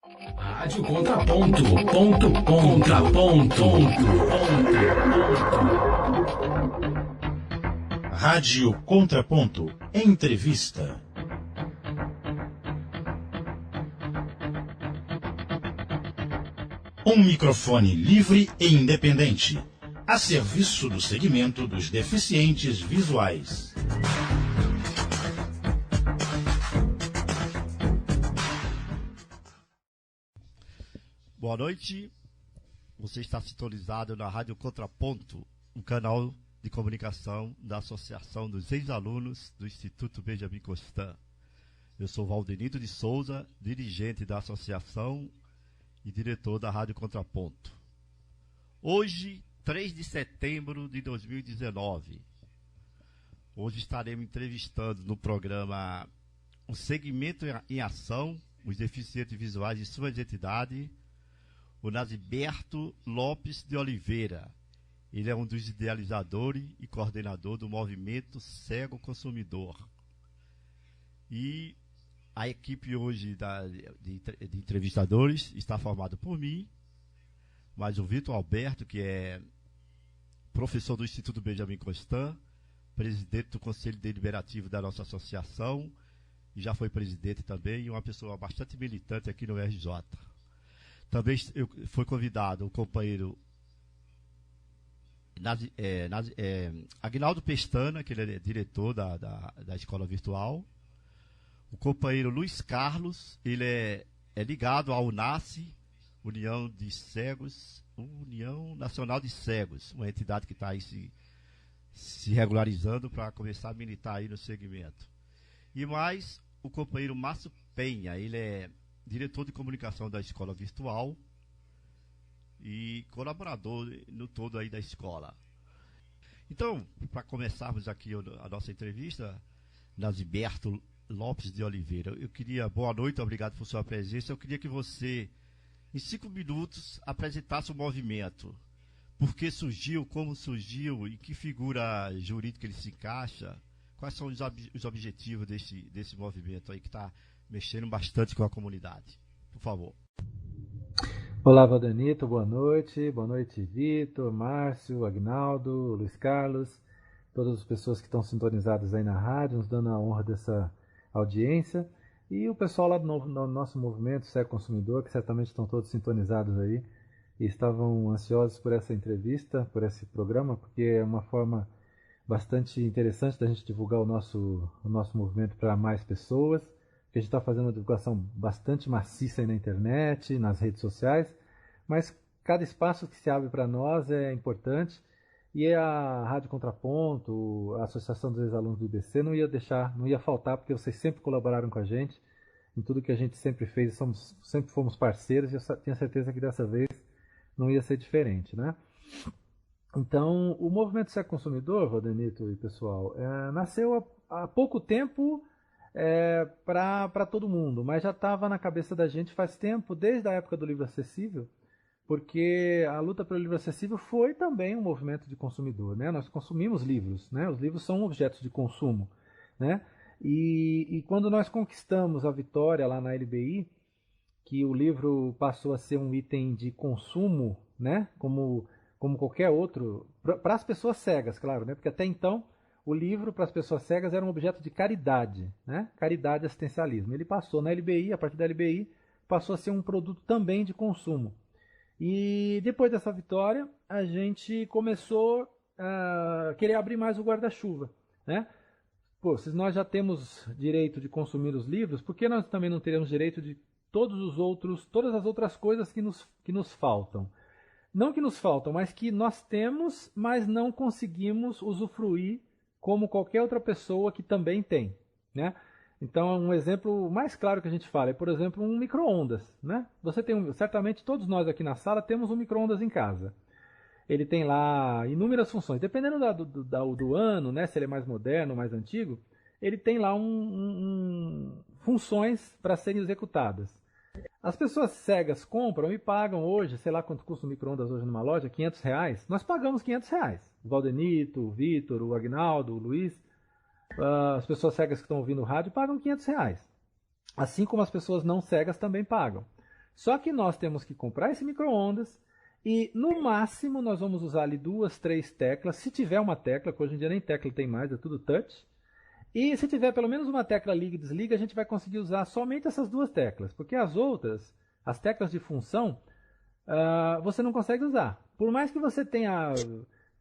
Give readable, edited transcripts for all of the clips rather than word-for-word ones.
Rádio Contraponto, contraponto. Rádio Contraponto, entrevista. Um microfone livre e independente, a serviço do segmento dos deficientes visuais. Boa noite, você está sintonizado na Rádio Contraponto, um canal de comunicação da Associação dos Ex-Alunos do Instituto Benjamin Constant. Eu sou Valdenito de Souza, dirigente da associação e diretor da Rádio Contraponto. Hoje, 3 de setembro de 2019, hoje estaremos entrevistando no programa o segmento em ação, os deficientes visuais e sua identidade, o Naziberto Lopes de Oliveira. Ele é um dos idealizadores e coordenador do movimento Cego Consumidor. E a equipe hoje de entrevistadores está formada por mim, mais o Vitor Alberto, que é professor do Instituto Benjamin Constant, presidente do Conselho Deliberativo da nossa associação, e já foi presidente também, e uma pessoa bastante militante aqui no RJ. Também foi convidado o companheiro Aguinaldo Pestana, que ele é diretor da escola virtual. O companheiro Luiz Carlos, ele é ligado à UNACE, União Nacional de Cegos, uma entidade que está aí se regularizando para começar a militar aí no segmento. E mais o companheiro Márcio Penha, ele é diretor de comunicação da escola virtual e colaborador no todo aí da escola. Então, para começarmos aqui a nossa entrevista, Naziberto Lopes de Oliveira, boa noite, obrigado por sua presença. Eu queria que você, em 5 minutos, apresentasse o movimento. Por que surgiu, como surgiu, em que figura jurídica ele se encaixa, quais são os objetivos desse movimento aí que está mexendo bastante com a comunidade. Por favor. Olá, Valdenito, boa noite. Boa noite, Vitor, Márcio, Aguinaldo, Luiz Carlos, todas as pessoas que estão sintonizadas aí na rádio, nos dando a honra dessa audiência. E o pessoal lá do nosso movimento, Cego Consumidor, que certamente estão todos sintonizados aí e estavam ansiosos por essa entrevista, por esse programa, porque é uma forma bastante interessante da gente divulgar o nosso movimento para mais pessoas. A gente está fazendo uma divulgação bastante maciça aí na internet, nas redes sociais, mas cada espaço que se abre para nós é importante, e a Rádio Contraponto, a Associação dos Ex-Alunos do IBC não ia faltar, porque vocês sempre colaboraram com a gente, em tudo que a gente sempre fez, sempre fomos parceiros, e eu tenho certeza que dessa vez não ia ser diferente, né? Então, o movimento Cego Consumidor, Valdenito e pessoal, nasceu há pouco tempo, para todo mundo, mas já estava na cabeça da gente faz tempo, desde a época do livro acessível, porque a luta pelo livro acessível foi também um movimento de consumidor, né? Nós consumimos livros, né? Os livros são objetos de consumo, né? E quando nós conquistamos a vitória lá na LBI, que o livro passou a ser um item de consumo, né? Como qualquer outro, para as pessoas cegas, claro, né? Porque até então o livro, para as pessoas cegas, era um objeto de caridade, né? Caridade e assistencialismo. Ele passou na LBI, a partir da LBI, passou a ser um produto também de consumo. E depois dessa vitória, a gente começou a querer abrir mais o guarda-chuva, né? Pô, se nós já temos direito de consumir os livros, por que nós também não teremos direito de todas as outras coisas que nos faltam? Não que nos faltam, mas que nós temos, mas não conseguimos usufruir como qualquer outra pessoa que também tem, né? Então, um exemplo mais claro que a gente fala é, por exemplo, um micro-ondas, né? Certamente todos nós aqui na sala temos um micro-ondas em casa. Ele tem lá inúmeras funções, dependendo do ano, né? Se ele é mais moderno, mais antigo, ele tem lá funções para serem executadas. As pessoas cegas compram e pagam hoje, sei lá quanto custa um micro-ondas hoje numa loja, R$500. Nós pagamos R$500. O Valdenito, o Vitor, o Aguinaldo, o Luiz, as pessoas cegas que estão ouvindo o rádio pagam R$500. Assim como as pessoas não cegas também pagam. Só que nós temos que comprar esse micro-ondas e, no máximo, nós vamos usar ali 2, 3 teclas, se tiver uma tecla, que hoje em dia nem tecla tem mais, é tudo touch. E se tiver pelo menos uma tecla liga e desliga, a gente vai conseguir usar somente essas 2 teclas, porque as outras, as teclas de função, você não consegue usar. Por mais que você tenha,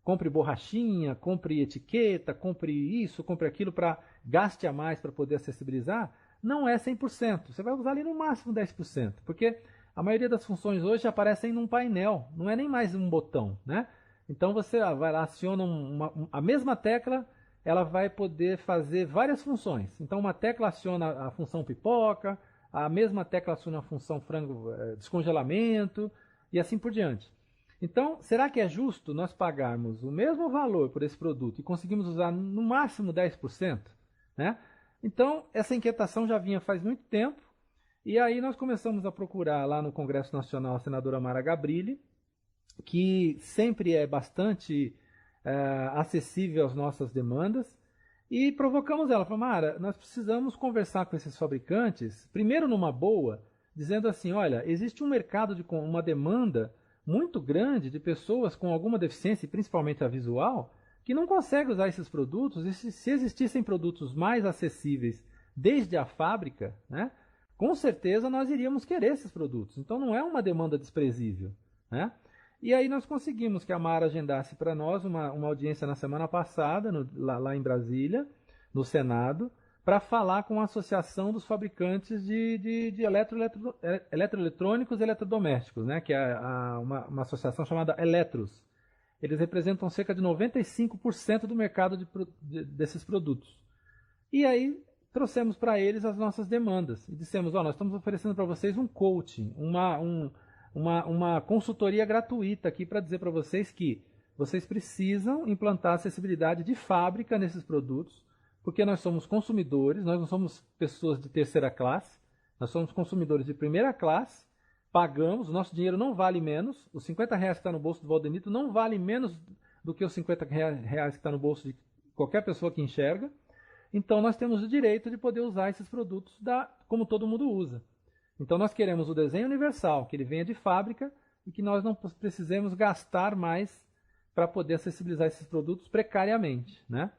compre borrachinha, compre etiqueta, compre isso, compre aquilo, para gaste a mais para poder acessibilizar, não é 100%. Você vai usar ali no máximo 10%, porque a maioria das funções hoje aparecem num painel, não é nem mais um botão, né? Então você vai lá, aciona a mesma tecla, ela vai poder fazer várias funções. Então uma tecla aciona a função pipoca, a mesma tecla aciona a função frango descongelamento e assim por diante. Então, será que é justo nós pagarmos o mesmo valor por esse produto e conseguimos usar no máximo 10%? Né? Então, essa inquietação já vinha faz muito tempo, e aí nós começamos a procurar lá no Congresso Nacional a senadora Mara Gabrilli, que sempre é bastante acessível às nossas demandas, e provocamos ela. Falamos, Mara, nós precisamos conversar com esses fabricantes, primeiro numa boa, dizendo assim, olha, existe um mercado, uma demanda muito grande de pessoas com alguma deficiência, principalmente a visual, que não conseguem usar esses produtos, e se existissem produtos mais acessíveis desde a fábrica, né, com certeza nós iríamos querer esses produtos. Então não é uma demanda desprezível. Né? E aí nós conseguimos que a Mara agendasse para nós uma audiência na semana passada, lá em Brasília, no Senado, para falar com a Associação dos Fabricantes de Eletroeletrônicos e Eletrodomésticos, né? Que é uma associação chamada Eletros. Eles representam cerca de 95% do mercado desses produtos. E aí trouxemos para eles as nossas demandas e dissemos, nós estamos oferecendo para vocês um coaching, uma consultoria gratuita aqui para dizer para vocês que vocês precisam implantar acessibilidade de fábrica nesses produtos, porque nós somos consumidores, nós não somos pessoas de terceira classe, nós somos consumidores de primeira classe, pagamos, o nosso dinheiro não vale menos, os R$50 que está no bolso do Valdenito não vale menos do que os R$50 que está no bolso de qualquer pessoa que enxerga. Então nós temos o direito de poder usar esses produtos como todo mundo usa. Então nós queremos o desenho universal, que ele venha de fábrica e que nós não precisemos gastar mais para poder acessibilizar esses produtos precariamente. Né?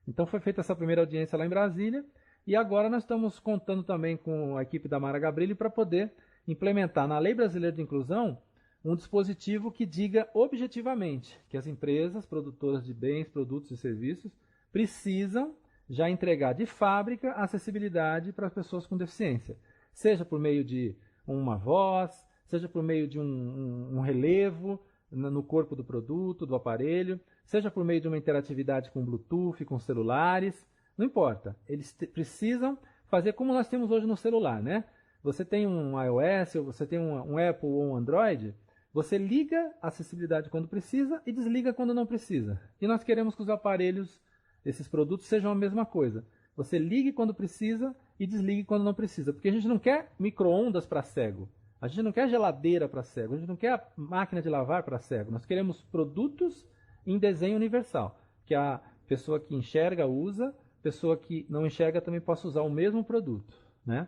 Então foi feita essa primeira audiência lá em Brasília e agora nós estamos contando também com a equipe da Mara Gabrilli para poder implementar na Lei Brasileira de Inclusão um dispositivo que diga objetivamente que as empresas produtoras de bens, produtos e serviços precisam já entregar de fábrica a acessibilidade para as pessoas com deficiência. Seja por meio de uma voz, seja por meio de um relevo no corpo do produto, do aparelho, seja por meio de uma interatividade com Bluetooth, com celulares, não importa. Eles precisam fazer como nós temos hoje no celular, né? Você tem um iOS, ou você tem um Apple ou um Android, você liga a acessibilidade quando precisa e desliga quando não precisa. E nós queremos que os aparelhos, esses produtos, sejam a mesma coisa. Você ligue quando precisa e desligue quando não precisa. Porque a gente não quer micro-ondas para cego. A gente não quer geladeira para cego. A gente não quer máquina de lavar para cego. Nós queremos produtos em desenho universal. Que a pessoa que enxerga usa, a pessoa que não enxerga também possa usar o mesmo produto. Né?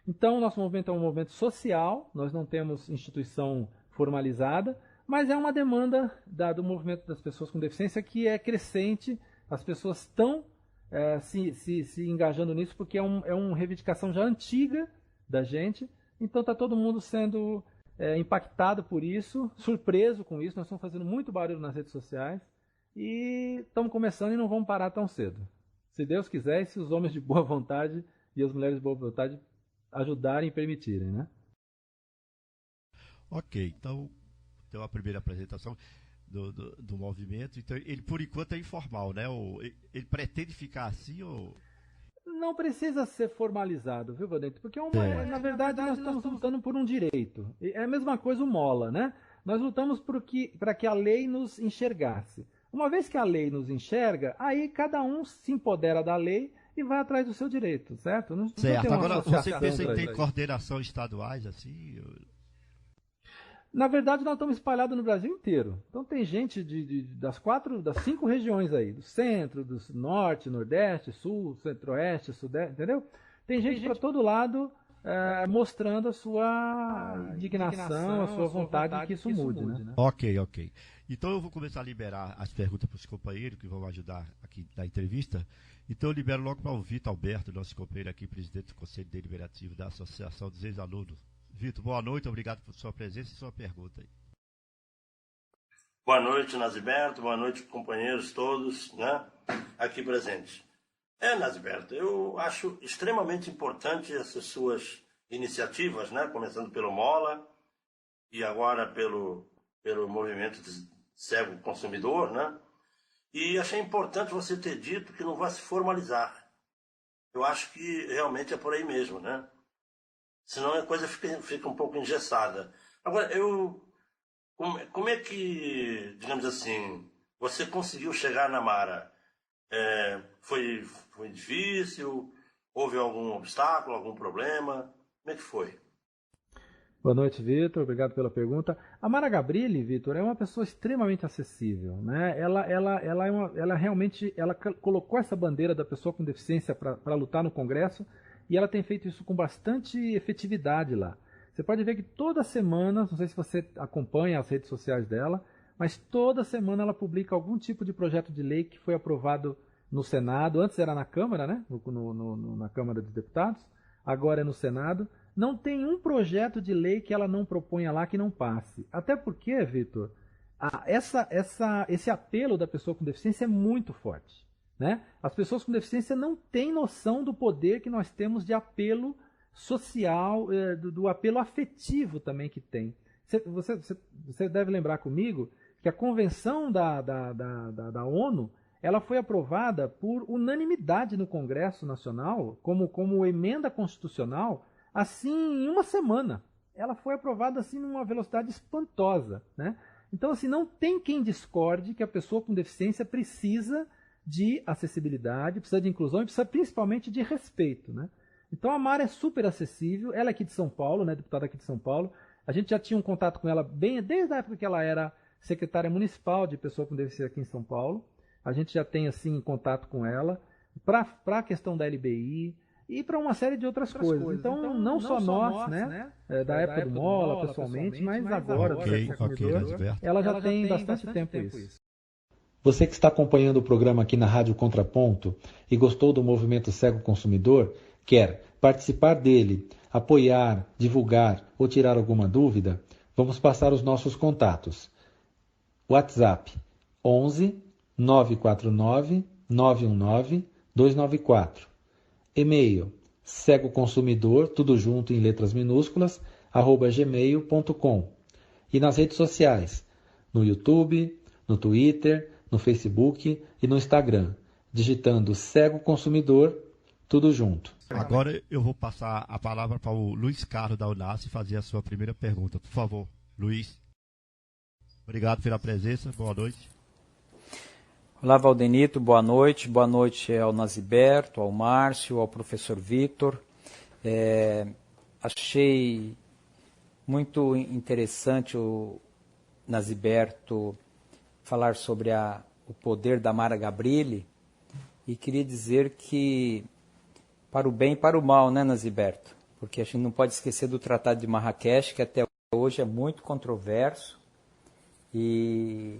Então, o nosso movimento é um movimento social. Nós não temos instituição formalizada. Mas é uma demanda do movimento das pessoas com deficiência que é crescente. As pessoas estão se engajando nisso porque é uma reivindicação já antiga da gente. Então está todo mundo sendo impactado por isso, surpreso com isso. Nós estamos fazendo muito barulho nas redes sociais e estamos começando e não vamos parar tão cedo. Se Deus quiser e se os homens de boa vontade e as mulheres de boa vontade ajudarem e permitirem, né? Ok, então tem uma primeira apresentação do movimento. Então, ele por enquanto é informal, né? Ele pretende ficar assim ou... Não precisa ser formalizado, viu, Valdenito? Porque na verdade nós estamos lutando por um direito. É a mesma coisa o Mola, né? Nós lutamos para que a lei nos enxergasse. Uma vez que a lei nos enxerga, aí cada um se empodera da lei e vai atrás do seu direito, certo? Não certo. Agora, você pensa em ter coordenação estaduais assim? Na verdade, nós estamos espalhados no Brasil inteiro. Então tem gente das 5 regiões aí, do centro, do norte, nordeste, sul, centro-oeste, sudeste, entendeu? Tem gente para todo lado mostrando a sua indignação, a sua vontade de que isso mude, né? Ok. Então eu vou começar a liberar as perguntas para os companheiros que vão ajudar aqui na entrevista. Então eu libero logo para o Vitor Alberto, nosso companheiro aqui, presidente do Conselho Deliberativo da Associação dos Ex-Alunos. Vitor, boa noite, obrigado por sua presença e sua pergunta aí. Boa noite, Naziberto, boa noite, companheiros todos, né, aqui presentes. Naziberto, eu acho extremamente importante essas suas iniciativas, né, começando pelo Mola e agora pelo movimento Cego Consumidor, né, e achei importante você ter dito que não vai se formalizar. Eu acho que realmente é por aí mesmo, né, senão a coisa fica um pouco engessada. Agora, como é que, digamos assim, você conseguiu chegar na Mara? Foi difícil? Houve algum obstáculo, algum problema? Como é que foi? Boa noite, Vitor. Obrigado pela pergunta. A Mara Gabrilli, Vitor, é uma pessoa extremamente acessível, né? Ela realmente colocou essa bandeira da pessoa com deficiência para lutar no Congresso e ela tem feito isso com bastante efetividade lá. Você pode ver que toda semana, não sei se você acompanha as redes sociais dela, mas toda semana ela publica algum tipo de projeto de lei que foi aprovado no Senado. Antes era na Câmara, né? Na Câmara dos Deputados. Agora é no Senado. Não tem um projeto de lei que ela não proponha lá que não passe. Até porque, Vitor, esse apelo da pessoa com deficiência é muito forte, né? As pessoas com deficiência não têm noção do poder que nós temos de apelo social, do apelo afetivo também que tem. Você deve lembrar comigo que a Convenção da ONU ela foi aprovada por unanimidade no Congresso Nacional, como emenda constitucional, assim, em uma semana. Ela foi aprovada assim numa velocidade espantosa, né? Então, assim, não tem quem discorde que a pessoa com deficiência precisa de acessibilidade, precisa de inclusão e precisa principalmente de respeito, né? Então a Mara é super acessível, ela é aqui de São Paulo, né, deputada aqui de São Paulo. A gente já tinha um contato com ela desde a época que ela era secretária municipal de pessoa com deficiência aqui em São Paulo. A gente já tem assim contato com ela para a questão da LBI e para uma série de outras coisas. Então não só nós, né, da época do Mola pessoalmente, mas agora ela já tem bastante tempo isso. Você que está acompanhando o programa aqui na Rádio Contraponto e gostou do movimento Cego Consumidor, quer participar dele, apoiar, divulgar ou tirar alguma dúvida, vamos passar os nossos contatos. WhatsApp 11 949 919 294. E-mail cegoconsumidor, tudo junto em letras minúsculas, @gmail.com. E nas redes sociais, no YouTube, no Twitter, no Facebook e no Instagram, digitando Cego Consumidor, tudo junto. Agora eu vou passar a palavra para o Luiz Carlos da Unace fazer a sua primeira pergunta. Por favor, Luiz. Obrigado pela presença. Boa noite. Olá, Valdenito. Boa noite. Boa noite ao Naziberto, ao Márcio, ao professor Vitor. Achei muito interessante o Naziberto falar sobre o poder da Mara Gabrilli e queria dizer que para o bem e para o mal, né, Naziberto? Porque a gente não pode esquecer do Tratado de Marrakech, que até hoje é muito controverso, e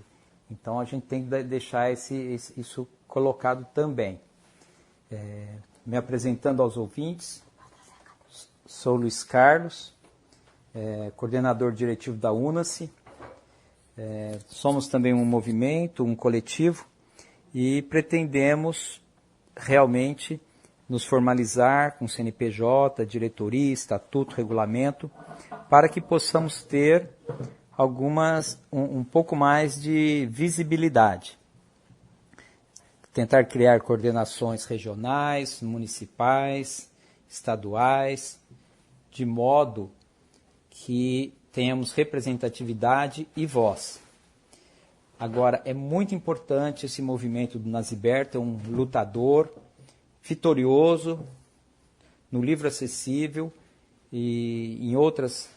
então a gente tem que deixar isso colocado também. Me apresentando aos ouvintes, sou Luiz Carlos, coordenador diretivo da Unace. Somos também um movimento, um coletivo, e pretendemos realmente nos formalizar com CNPJ, diretoria, estatuto, regulamento, para que possamos ter um pouco mais de visibilidade. Tentar criar coordenações regionais, municipais, estaduais, de modo que tenhamos representatividade e voz. Agora, é muito importante esse movimento do Naziberto, é um lutador vitorioso no livro acessível e em outros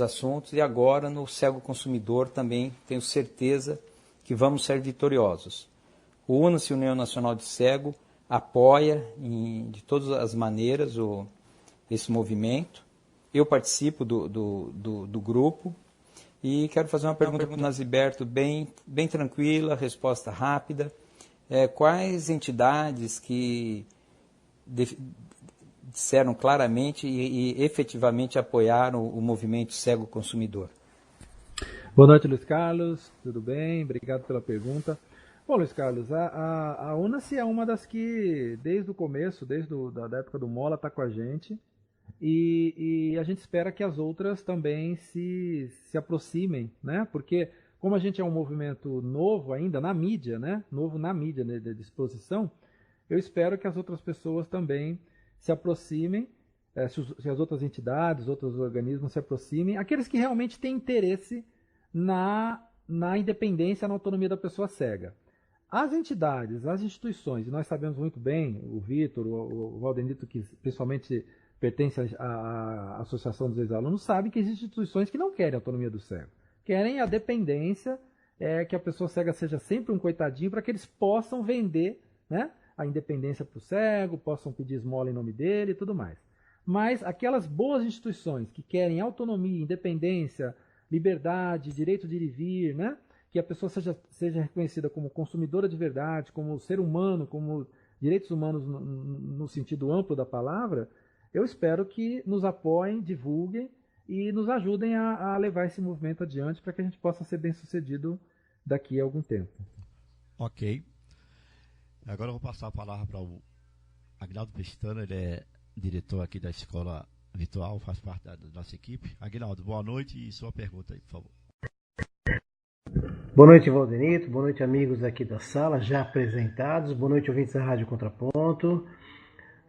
assuntos, e agora no Cego Consumidor também tenho certeza que vamos ser vitoriosos. O Unace, União Nacional de Cego, apoia de todas as maneiras esse movimento eu participo do grupo e quero fazer uma pergunta para o Naziberto bem tranquila, resposta rápida. Quais entidades que disseram claramente e efetivamente apoiaram o movimento Cego Consumidor? Boa noite, Luiz Carlos. Tudo bem? Obrigado pela pergunta. Bom, Luiz Carlos, a UNACE é uma das que, desde o começo, da época do Mola, está com a gente. E a gente espera que as outras também se aproximem, né? Porque, como a gente é um movimento novo ainda na mídia, né? Novo na mídia, né, de exposição, eu espero que as outras pessoas também se aproximem, se as outras entidades, outros organismos se aproximem, aqueles que realmente têm interesse na independência, na autonomia da pessoa cega. As entidades, as instituições, e nós sabemos muito bem, o Vitor, o Valdenito, que pessoalmente pertence à Associação dos Ex-Alunos, sabe que existem instituições que não querem a autonomia do cego. Querem a dependência, que a pessoa cega seja sempre um coitadinho, para que eles possam vender, né, a independência para o cego, possam pedir esmola em nome dele e tudo mais. Mas aquelas boas instituições que querem autonomia, independência, liberdade, direito de ir e vir, né, que a pessoa seja reconhecida como consumidora de verdade, como ser humano, como direitos humanos no sentido amplo da palavra, eu espero que nos apoiem, divulguem e nos ajudem a levar esse movimento adiante para que a gente possa ser bem-sucedido daqui a algum tempo. Ok. Agora eu vou passar a palavra para o Aguinaldo Pestana, ele é diretor aqui da Escola Virtual, faz parte da nossa equipe. Aguinaldo, boa noite e sua pergunta aí, por favor. Boa noite, Valdenito. Boa noite, amigos aqui da sala, já apresentados. Boa noite, ouvintes da Rádio Contraponto.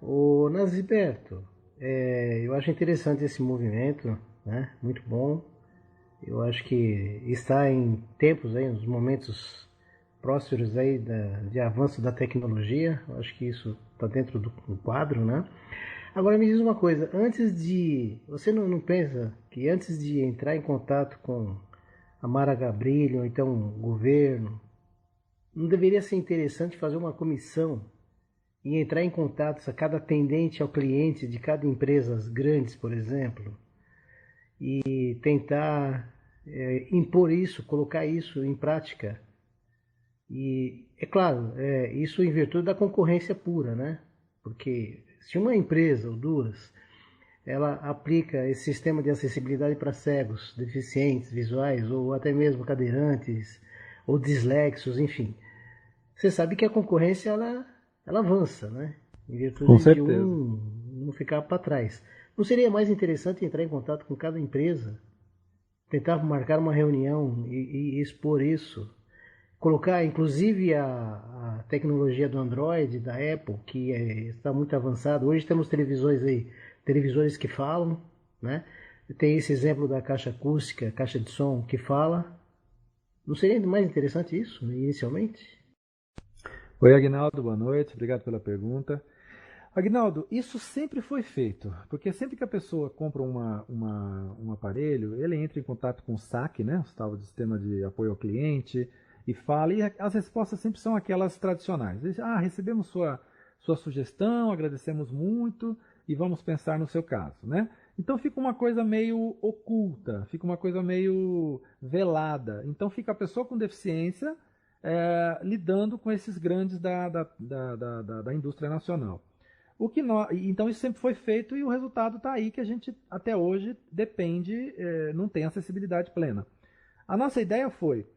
Ô, Naziberto, eu acho interessante esse movimento, né? Muito bom. Eu acho que está em tempos, aí, nos momentos prósperos aí de avanço da tecnologia. Eu acho que isso está dentro do quadro, né? Agora me diz uma coisa, você não pensa que antes de entrar em contato com a Mara Gabrilli ou então o governo, não deveria ser interessante fazer uma comissão e entrar em contato a cada atendente ao cliente de cada empresa grandes, por exemplo, e tentar impor isso, colocar isso em prática? E, é claro, isso em virtude da concorrência pura, né? Porque se uma empresa ou duas, ela aplica esse sistema de acessibilidade para cegos, deficientes visuais, ou até mesmo cadeirantes, ou dislexos, enfim, você sabe que a concorrência ela avança, né? Em virtude de não ficar para trás. Não seria mais interessante entrar em contato com cada empresa, tentar marcar uma reunião e expor isso? Colocar, inclusive, a tecnologia do Android, da Apple, que está muito avançada. Hoje temos televisores que falam, né? Tem esse exemplo da caixa acústica, caixa de som que fala. Não seria mais interessante isso, inicialmente? Oi, Aguinaldo, boa noite. Obrigado pela pergunta. Aguinaldo, isso sempre foi feito, porque sempre que a pessoa compra um aparelho, ele entra em contato com o SAC, né? O tal do Sistema de Apoio ao Cliente, e fala, e as respostas sempre são aquelas tradicionais. Recebemos sua sugestão, agradecemos muito e vamos pensar no seu caso, né? Então fica uma coisa meio oculta, fica uma coisa meio velada. Então fica a pessoa com deficiência lidando com esses grandes da indústria nacional. Então isso sempre foi feito e o resultado está aí, que a gente até hoje depende, não tem acessibilidade plena. A nossa ideia foi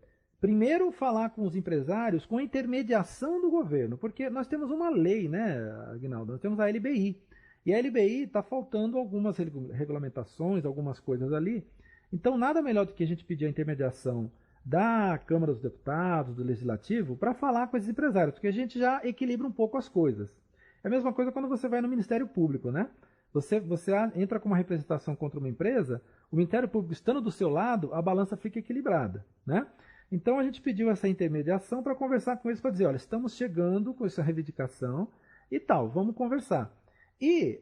primeiro falar com os empresários com a intermediação do governo, porque nós temos uma lei, né, Aguinaldo? Nós temos a LBI. E a LBI está faltando algumas regulamentações, algumas coisas ali. Então, nada melhor do que a gente pedir a intermediação da Câmara dos Deputados, do Legislativo, para falar com esses empresários, porque a gente já equilibra um pouco as coisas. É a mesma coisa quando você vai no Ministério Público, né? Você entra com uma representação contra uma empresa, o Ministério Público estando do seu lado, a balança fica equilibrada, né? Então a gente pediu essa intermediação para conversar com eles, para dizer, olha, estamos chegando com essa reivindicação e tal, vamos conversar. E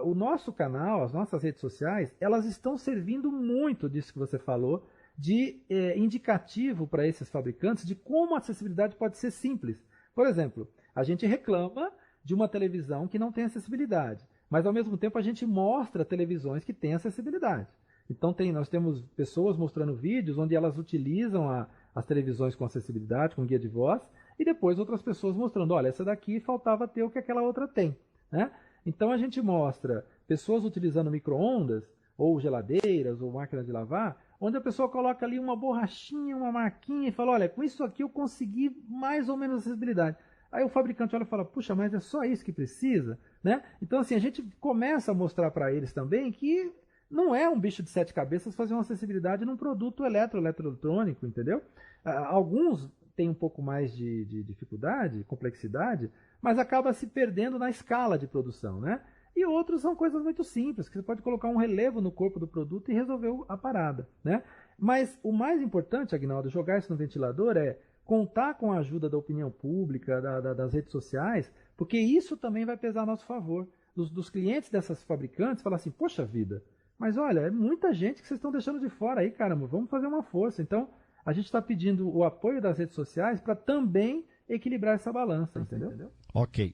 o nosso canal, as nossas redes sociais, elas estão servindo muito disso que você falou, de indicativo para esses fabricantes de como a acessibilidade pode ser simples. Por exemplo, a gente reclama de uma televisão que não tem acessibilidade. Mas ao mesmo tempo a gente mostra televisões que têm acessibilidade. Então nós temos pessoas mostrando vídeos onde elas utilizam as televisões com acessibilidade, com guia de voz, e depois outras pessoas mostrando, olha, essa daqui faltava ter o que aquela outra tem, né? Então a gente mostra pessoas utilizando micro-ondas, ou geladeiras, ou máquina de lavar, onde a pessoa coloca ali uma borrachinha, uma marquinha e fala, olha, com isso aqui eu consegui mais ou menos acessibilidade. Aí o fabricante olha e fala, puxa, mas é só isso que precisa, né? Então assim, a gente começa a mostrar para eles também que não é um bicho de 7 cabeças fazer uma acessibilidade num produto eletroeletrônico, entendeu? Alguns têm um pouco mais de dificuldade, complexidade, mas acaba se perdendo na escala de produção, né? E outros são coisas muito simples, que você pode colocar um relevo no corpo do produto e resolver a parada, né? Mas o mais importante, Aguinaldo, jogar isso no ventilador é contar com a ajuda da opinião pública, das redes sociais, porque isso também vai pesar a nosso favor. Dos clientes dessas fabricantes, falar assim, poxa vida, mas olha, é muita gente que vocês estão deixando de fora aí, caramba, vamos fazer uma força. Então, a gente está pedindo o apoio das redes sociais para também equilibrar essa balança, entendeu? Ok.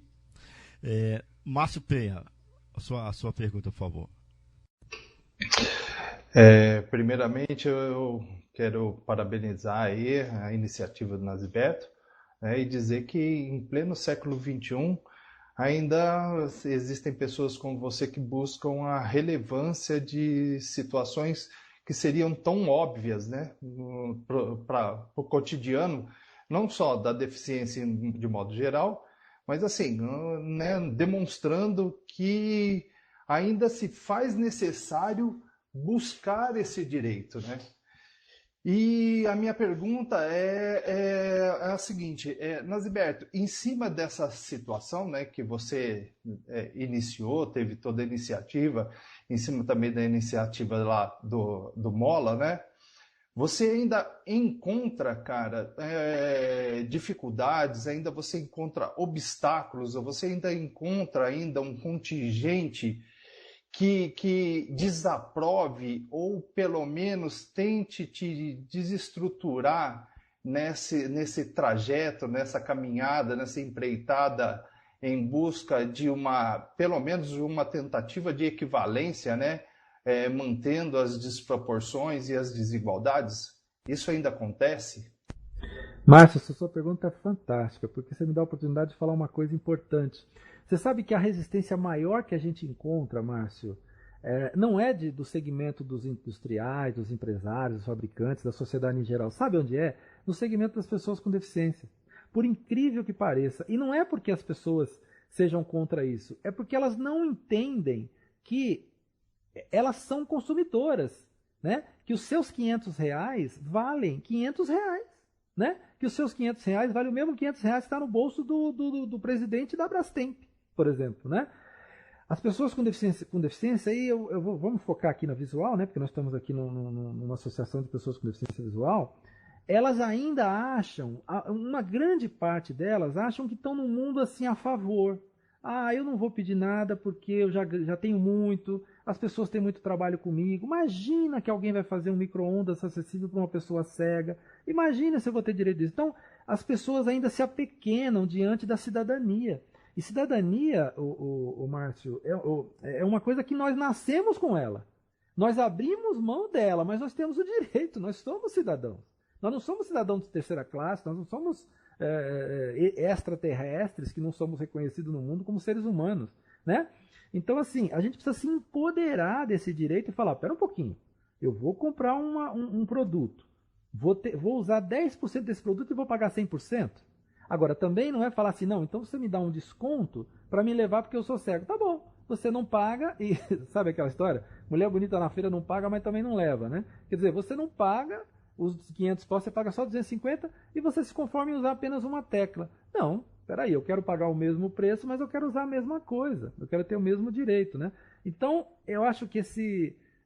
Márcio Penha, a sua pergunta, por favor. Primeiramente, eu quero parabenizar aí a iniciativa do Nasciberto, né, e dizer que em pleno século XXI ainda existem pessoas como você que buscam a relevância de situações que seriam tão óbvias, né, para o cotidiano, não só da deficiência de modo geral, mas assim, né, demonstrando que ainda se faz necessário buscar esse direito, né? E a minha pergunta é a seguinte, Nasciberto, em cima dessa situação, né, que você iniciou, teve toda a iniciativa, em cima também da iniciativa lá do Mola, né? Você ainda encontra, cara, dificuldades, ainda você encontra obstáculos, ou você ainda encontra um contingente que desaprove ou pelo menos tente te desestruturar nesse trajeto, nessa caminhada, nessa empreitada em busca de pelo menos uma tentativa de equivalência, né? Mantendo as desproporções e as desigualdades? Isso ainda acontece? Márcio, essa sua pergunta é fantástica, porque você me dá a oportunidade de falar uma coisa importante. Você sabe que a resistência maior que a gente encontra, Márcio, não é do segmento dos industriais, dos empresários, dos fabricantes, da sociedade em geral. Sabe onde é? No segmento das pessoas com deficiência. Por incrível que pareça. E não é porque as pessoas sejam contra isso, é porque elas não entendem que elas são consumidoras, né? Que os seus R$500 valem R$500, né? Que os seus R$500 valem o mesmo R$500 que está no bolso do presidente da Brastemp, por exemplo, né? As pessoas com deficiência aí, vamos focar aqui na visual, né? Porque nós estamos aqui numa associação de pessoas com deficiência visual. Elas ainda acham, uma grande parte delas acham que estão num mundo assim a favor. Eu não vou pedir nada porque eu já tenho muito, as pessoas têm muito trabalho comigo. Imagina que alguém vai fazer um micro-ondas acessível para uma pessoa cega. Imagina se eu vou ter direito disso. Então, as pessoas ainda se apequenam diante da cidadania. E cidadania, o Márcio, é uma coisa que nós nascemos com ela. Nós abrimos mão dela, mas nós temos o direito, nós somos cidadãos. Nós não somos cidadãos de terceira classe, nós não somos extraterrestres que não somos reconhecidos no mundo como seres humanos, né? Então, assim, a gente precisa se empoderar desse direito e falar, pera um pouquinho, eu vou comprar um produto, vou usar 10% desse produto e vou pagar 100%? Agora, também não é falar assim, não, então você me dá um desconto para me levar porque eu sou cego. Tá bom, você não paga e, sabe aquela história? Mulher bonita na feira não paga, mas também não leva, né? Quer dizer, você não paga os 500 pau, você paga só 250 e você se conforma em usar apenas uma tecla. Não, peraí, eu quero pagar o mesmo preço, mas eu quero usar a mesma coisa, eu quero ter o mesmo direito, né? Então, eu acho que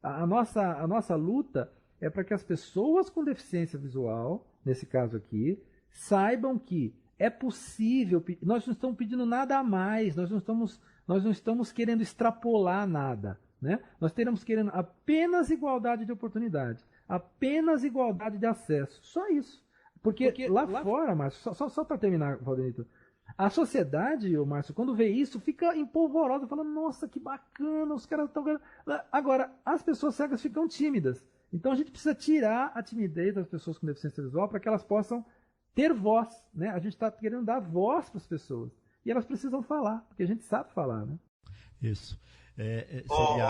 a nossa luta é para que as pessoas com deficiência visual, nesse caso aqui, saibam que é possível, nós não estamos pedindo nada a mais, nós não estamos querendo extrapolar nada, né? Nós estamos querendo apenas igualdade de oportunidade, apenas igualdade de acesso, só isso. Porque lá fora, Márcio, só para terminar, Valdenito, A sociedade, o Márcio, quando vê isso, fica empolvorosa, falando, nossa, que bacana, os caras estão... Agora, as pessoas cegas ficam tímidas. Então a gente precisa tirar a timidez das pessoas com deficiência visual para que elas possam ter voz, né? A gente está querendo dar voz para as pessoas. E elas precisam falar, porque a gente sabe falar, né? Isso. Seria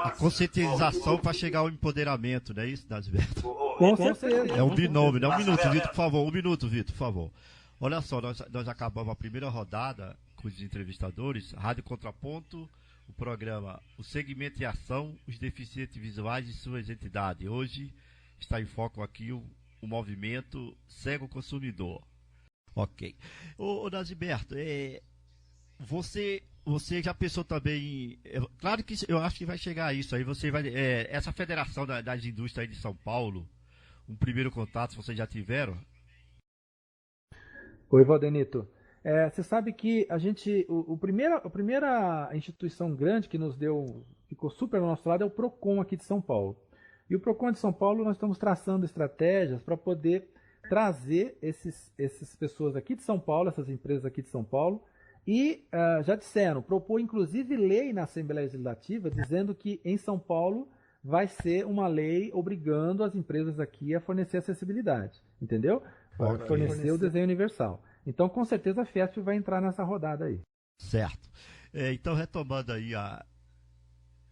a conscientização para chegar ao empoderamento, não é isso, Nasberto? Com certeza. É um binômio, né? Um minuto, Vitor, por favor. Um minuto, Vitor, por favor. Olha só, nós acabamos a primeira rodada com os entrevistadores, Rádio Contraponto, o programa O Segmento e Ação, os deficientes visuais e suas entidades. Hoje está em foco aqui o movimento Cego Consumidor. Ok. Ô Nasberto, você já pensou também, claro que eu acho que vai chegar a isso aí, você vai, essa federação das indústrias aí de São Paulo, um primeiro contato vocês já tiveram? Oi, Valdenito. Você sabe que a gente, a primeira instituição grande que nos ficou super ao nosso lado é o PROCON aqui de São Paulo. E o PROCON de São Paulo nós estamos traçando estratégias para poder trazer essas pessoas aqui de São Paulo, essas empresas aqui de São Paulo, e já disseram, propor inclusive lei na Assembleia Legislativa dizendo que em São Paulo vai ser uma lei obrigando as empresas aqui a fornecer acessibilidade, entendeu? Para fornecer o desenho universal. Então, com certeza, a Fiesp vai entrar nessa rodada aí. Certo. Então, retomando aí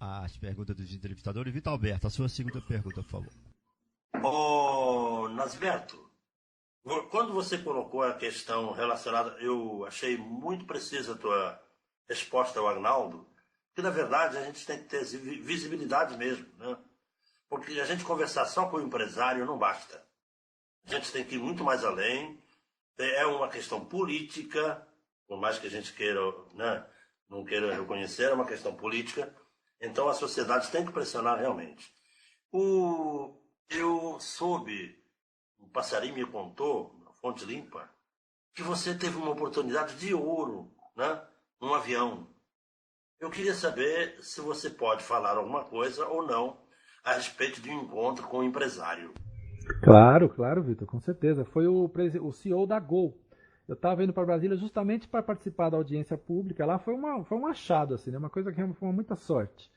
as perguntas dos entrevistadores, Vitor Alberto, a sua segunda pergunta, por favor. Ô, Nasberto, quando você colocou a questão relacionada, eu achei muito precisa a tua resposta ao Agnaldo, que, na verdade, a gente tem que ter visibilidade mesmo, né? Porque a gente conversar só com o empresário não basta. A gente tem que ir muito mais além. É uma questão política, por mais que a gente queira, né, não queira reconhecer, é uma questão política. Então a sociedade tem que pressionar realmente. Eu soube, um passarinho me contou, na Fonte Limpa, que você teve uma oportunidade de ouro, né, num avião. Eu queria saber se você pode falar alguma coisa ou não a respeito de um encontro com o empresário. Claro, Vitor, com certeza. Foi o CEO da Gol. Eu estava indo para Brasília justamente para participar da audiência pública. Lá foi um achado, assim, né? Uma coisa que foi muita sorte.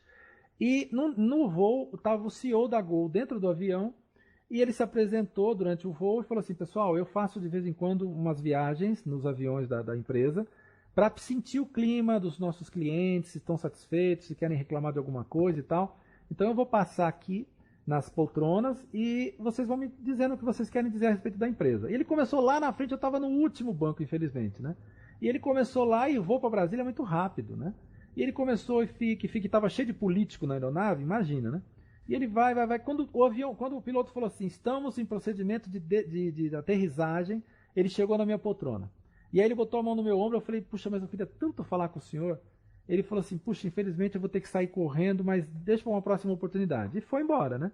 E no voo estava o CEO da Gol dentro do avião e ele se apresentou durante o voo e falou assim, pessoal, eu faço de vez em quando umas viagens nos aviões da empresa para sentir o clima dos nossos clientes, se estão satisfeitos, se querem reclamar de alguma coisa e tal. Então eu vou passar aqui nas poltronas e vocês vão me dizendo o que vocês querem dizer a respeito da empresa. E ele começou lá na frente, eu estava no último banco, infelizmente, né? E ele começou lá e o voo para Brasília é muito rápido, né? E ele começou e estava cheio de político na aeronave, imagina, né? E ele vai. Quando o piloto falou assim, estamos em procedimento de aterrissagem, ele chegou na minha poltrona. E aí ele botou a mão no meu ombro, eu falei, puxa, mas eu queria tanto falar com o senhor. Ele falou assim, puxa, infelizmente eu vou ter que sair correndo, mas deixa para uma próxima oportunidade. E foi embora, né?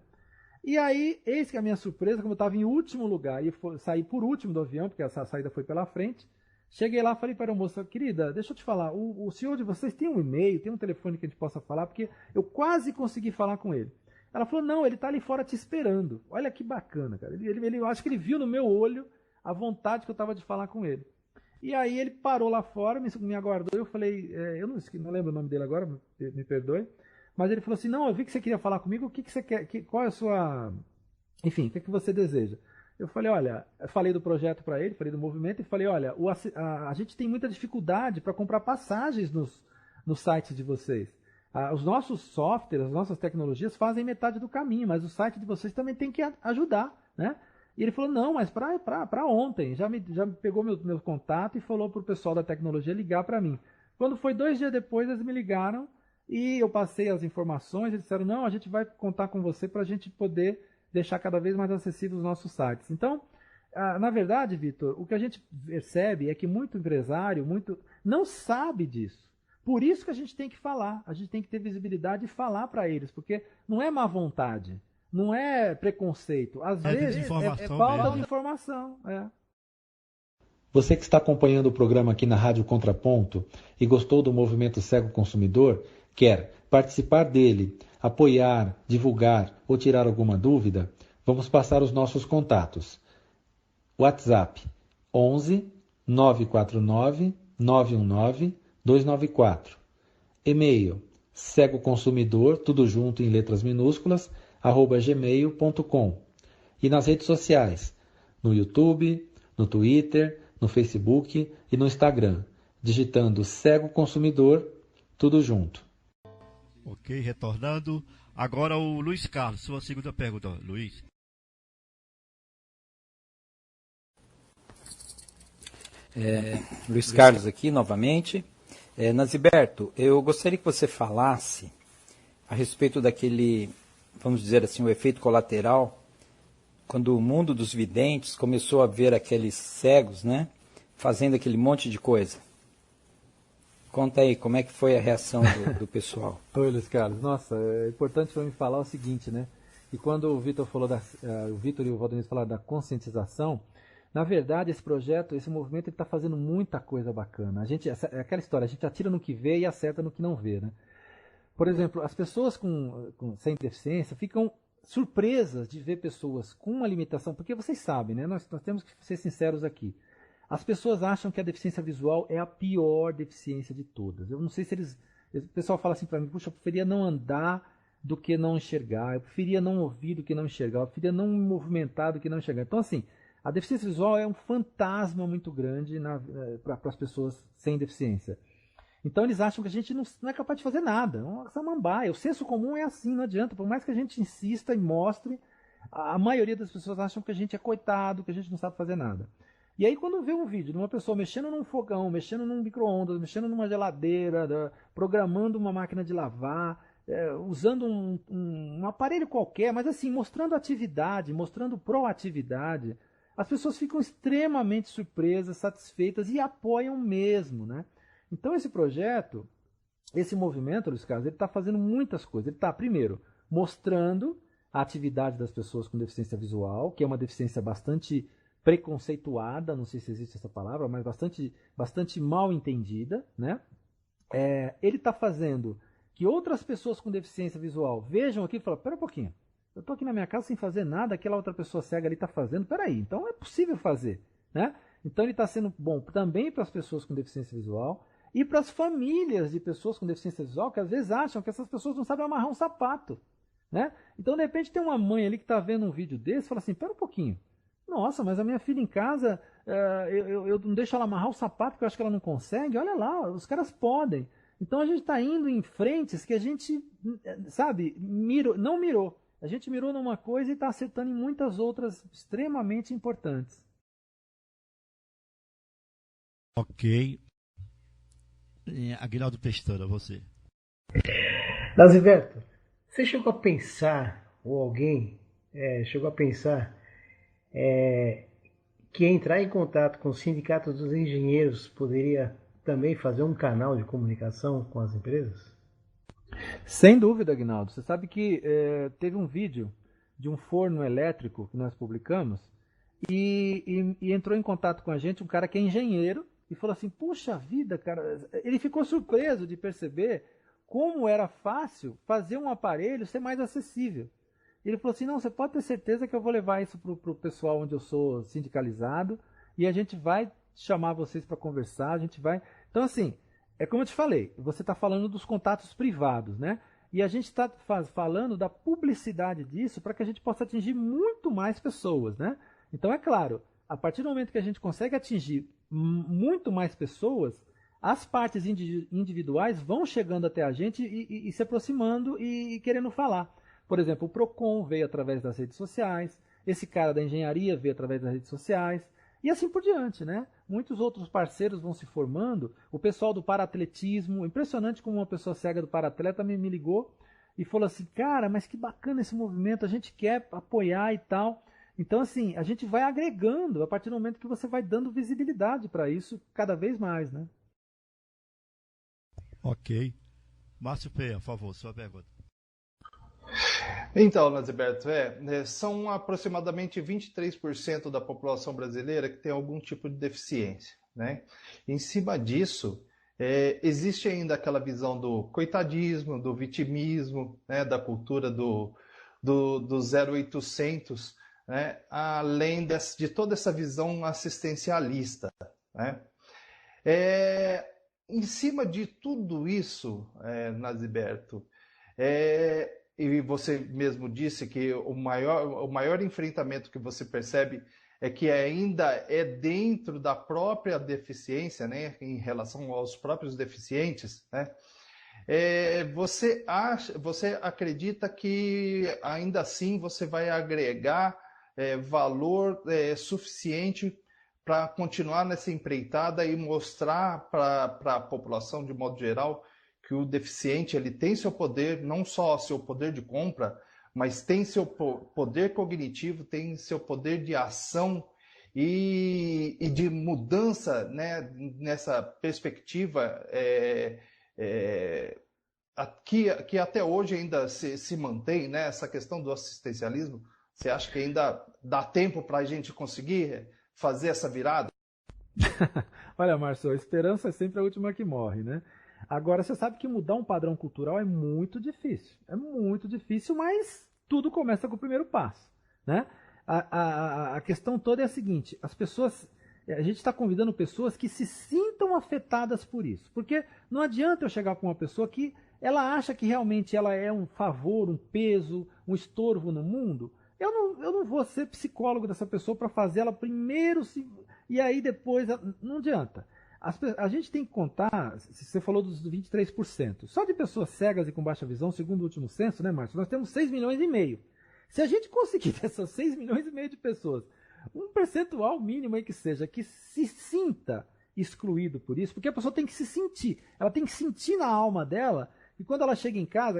E aí, eis que a minha surpresa, como eu estava em último lugar, e saí por último do avião, porque essa saída foi pela frente, cheguei lá e falei para a moça, querida, deixa eu te falar, o senhor de vocês tem um e-mail, tem um telefone que a gente possa falar, porque eu quase consegui falar com ele. Ela falou, não, ele está ali fora te esperando. Olha que bacana, cara. Eu acho que ele viu no meu olho a vontade que eu estava de falar com ele. E aí ele parou lá fora, me aguardou, eu falei, eu não lembro o nome dele agora, me perdoe, mas ele falou assim, não, eu vi que você queria falar comigo, o que você quer, qual é a sua, enfim, o que você deseja? Eu falei, olha, falei do projeto para ele, falei do movimento e falei, olha, a gente tem muita dificuldade para comprar passagens nos sites de vocês. Os nossos softwares, as nossas tecnologias fazem metade do caminho, mas o site de vocês também tem que ajudar, né? E ele falou, não, mas para ontem, já me pegou meu contato e falou para o pessoal da tecnologia ligar para mim. Quando foi 2 dias depois, eles me ligaram e eu passei as informações, eles disseram, não, a gente vai contar com você para a gente poder deixar cada vez mais acessíveis os nossos sites. Então, na verdade, Vitor, o que a gente percebe é que muito empresário não sabe disso. Por isso que a gente tem que falar, a gente tem que ter visibilidade e falar para eles, porque não é má vontade. Não é preconceito. Às vezes é falta de informação. Você que está acompanhando o programa aqui na Rádio Contraponto e gostou do movimento Cego Consumidor, quer participar dele, apoiar, divulgar ou tirar alguma dúvida, vamos passar os nossos contatos. WhatsApp 11 949-919-294. E-mail cegoconsumidor, tudo junto em letras minúsculas, @gmail.com. E nas redes sociais, no YouTube, no Twitter, no Facebook e no Instagram, digitando Cego Consumidor, tudo junto. Ok, retornando. Agora o Luiz Carlos, sua segunda pergunta, Luiz. Luiz Carlos aqui novamente. Naziberto, eu gostaria que você falasse a respeito daquele, vamos dizer assim, o efeito colateral, quando o mundo dos videntes começou a ver aqueles cegos, né, fazendo aquele monte de coisa. Conta aí, como é que foi a reação do pessoal? Oi, Luiz Carlos. Nossa, é importante para mim falar o seguinte, né? E quando o Vitor falou o Vitor e o Valdemir falaram da conscientização, na verdade, esse projeto, esse movimento, ele está fazendo muita coisa bacana. É aquela história, a gente atira no que vê e acerta no que não vê, né? Por exemplo, as pessoas sem deficiência ficam surpresas de ver pessoas com uma limitação, porque vocês sabem, né? Nós temos que ser sinceros aqui. As pessoas acham que a deficiência visual é a pior deficiência de todas. Eu não sei se o pessoal fala assim para mim, puxa, eu preferia não andar do que não enxergar, eu preferia não ouvir do que não enxergar, eu preferia não me movimentar do que não enxergar. Então, assim, a deficiência visual é um fantasma muito grande para as pessoas sem deficiência. Então eles acham que a gente não é capaz de fazer nada, é uma samambaia. O senso comum é assim, não adianta. Por mais que a gente insista e mostre, a maioria das pessoas acham que a gente é coitado, que a gente não sabe fazer nada. E aí quando vê um vídeo de uma pessoa mexendo num fogão, mexendo num micro-ondas, mexendo numa geladeira, programando uma máquina de lavar, usando um aparelho qualquer, mas assim, mostrando atividade, mostrando proatividade, as pessoas ficam extremamente surpresas, satisfeitas e apoiam mesmo, né? Então esse projeto, esse movimento, Luiz Carlos, ele está fazendo muitas coisas. Ele está, primeiro, mostrando a atividade das pessoas com deficiência visual, que é uma deficiência bastante preconceituada, não sei se existe essa palavra, mas bastante mal entendida, né? Ele está fazendo que outras pessoas com deficiência visual vejam aqui e falem, pera um pouquinho, eu estou aqui na minha casa sem fazer nada, aquela outra pessoa cega ali está fazendo, peraí, então é possível fazer, né? Então ele está sendo bom também para as pessoas com deficiência visual e para as famílias de pessoas com deficiência visual que às vezes acham que essas pessoas não sabem amarrar um sapato, né? Então de repente tem uma mãe ali que está vendo um vídeo desse e fala assim, pera um pouquinho, nossa, mas a minha filha em casa, eu não deixo ela amarrar o sapato porque eu acho que ela não consegue, olha lá, os caras podem. Então a gente está indo em frentes que a gente, sabe, não mirou. A gente mirou numa coisa e está acertando em muitas outras extremamente importantes. Ok. Aguinaldo Pestana, você. Naziberto, você chegou a pensar, ou alguém chegou a pensar, que entrar em contato com o Sindicato dos Engenheiros poderia também fazer um canal de comunicação com as empresas? Sem dúvida, Aguinaldo. Você sabe que teve um vídeo de um forno elétrico que nós publicamos e entrou em contato com a gente um cara que é engenheiro e falou assim, puxa vida, cara, ele ficou surpreso de perceber como era fácil fazer um aparelho ser mais acessível. Ele falou assim, não, você pode ter certeza que eu vou levar isso para o pessoal onde eu sou sindicalizado e a gente vai chamar vocês para conversar, a gente vai... Então, assim, é como eu te falei, você está falando dos contatos privados, né? E a gente está falando da publicidade disso para que a gente possa atingir muito mais pessoas, né? Então, é claro, a partir do momento que a gente consegue atingir muito mais pessoas, as partes individuais vão chegando até a gente e se aproximando e querendo falar. Por exemplo, o Procon veio através das redes sociais, esse cara da engenharia veio através das redes sociais, e assim por diante, né? Muitos outros parceiros vão se formando, o pessoal do paraatletismo, impressionante como uma pessoa cega do paratleta me ligou e falou assim, cara, mas que bacana esse movimento, a gente quer apoiar e tal. Então, assim, a gente vai agregando a partir do momento que você vai dando visibilidade para isso cada vez mais, né? Ok. Márcio Peia, por favor, sua pergunta. Então, Naziberto, são aproximadamente 23% da população brasileira que tem algum tipo de deficiência, né? Em cima disso, existe ainda aquela visão do coitadismo, do vitimismo, né? Da cultura do 0800, né? Além de toda essa visão assistencialista, né? Em cima de tudo isso, Naziberto, e você mesmo disse que o maior enfrentamento que você percebe é que ainda é dentro da própria deficiência, né, em relação aos próprios deficientes, né? Você acredita que ainda assim você vai agregar valor suficiente para continuar nessa empreitada e mostrar para a população de modo geral que o deficiente ele tem seu poder, não só seu poder de compra, mas tem seu poder cognitivo, tem seu poder de ação e de mudança, né, nessa perspectiva que até hoje ainda se mantém, né, essa questão do assistencialismo. Você acha que ainda dá tempo para a gente conseguir fazer essa virada? Olha, Márcio, a esperança é sempre a última que morre, né? Agora, você sabe que mudar um padrão cultural é muito difícil. É muito difícil, mas tudo começa com o primeiro passo, né? A questão toda é a seguinte, a gente está convidando pessoas que se sintam afetadas por isso. Porque não adianta eu chegar com uma pessoa que ela acha que realmente ela é um favor, um peso, um estorvo no mundo. Eu não vou ser psicólogo dessa pessoa para fazer ela primeiro, e aí depois, não adianta. A gente tem que contar, você falou dos 23%, só de pessoas cegas e com baixa visão, segundo o último censo, né, Márcio, nós temos 6,5 milhões. Se a gente conseguir dessas 6,5 milhões de pessoas, um percentual mínimo aí que seja, que se sinta excluído por isso, porque a pessoa tem que se sentir, ela tem que sentir na alma dela, e quando ela chega em casa,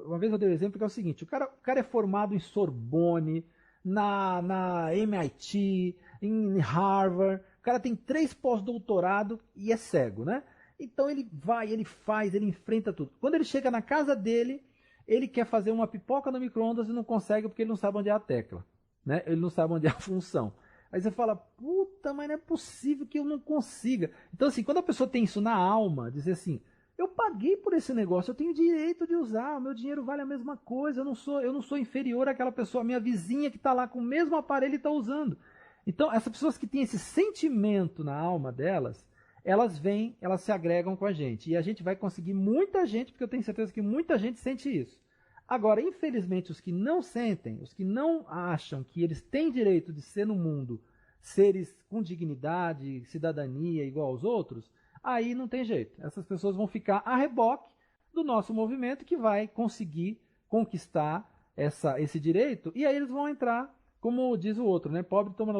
uma vez eu dei um exemplo que é o seguinte, o cara é formado em Sorbonne, na MIT, em Harvard, o cara tem 3 pós-doutorado e é cego, né? Então ele vai, ele faz, ele enfrenta tudo. Quando ele chega na casa dele, ele quer fazer uma pipoca no micro-ondas e não consegue porque ele não sabe onde é a tecla, né? Ele não sabe onde é a função. Aí você fala, puta, mas não é possível que eu não consiga. Então assim, quando a pessoa tem isso na alma, dizer assim, eu paguei por esse negócio, eu tenho direito de usar, o meu dinheiro vale a mesma coisa, eu não sou inferior àquela pessoa, a minha vizinha que está lá com o mesmo aparelho e está usando. Então, essas pessoas que têm esse sentimento na alma delas, elas vêm, elas se agregam com a gente. E a gente vai conseguir muita gente, porque eu tenho certeza que muita gente sente isso. Agora, infelizmente, os que não sentem, os que não acham que eles têm direito de ser no mundo seres com dignidade, cidadania igual aos outros, aí não tem jeito. Essas pessoas vão ficar a reboque do nosso movimento que vai conseguir conquistar esse direito, e aí eles vão entrar, como diz o outro, né? Pobre toma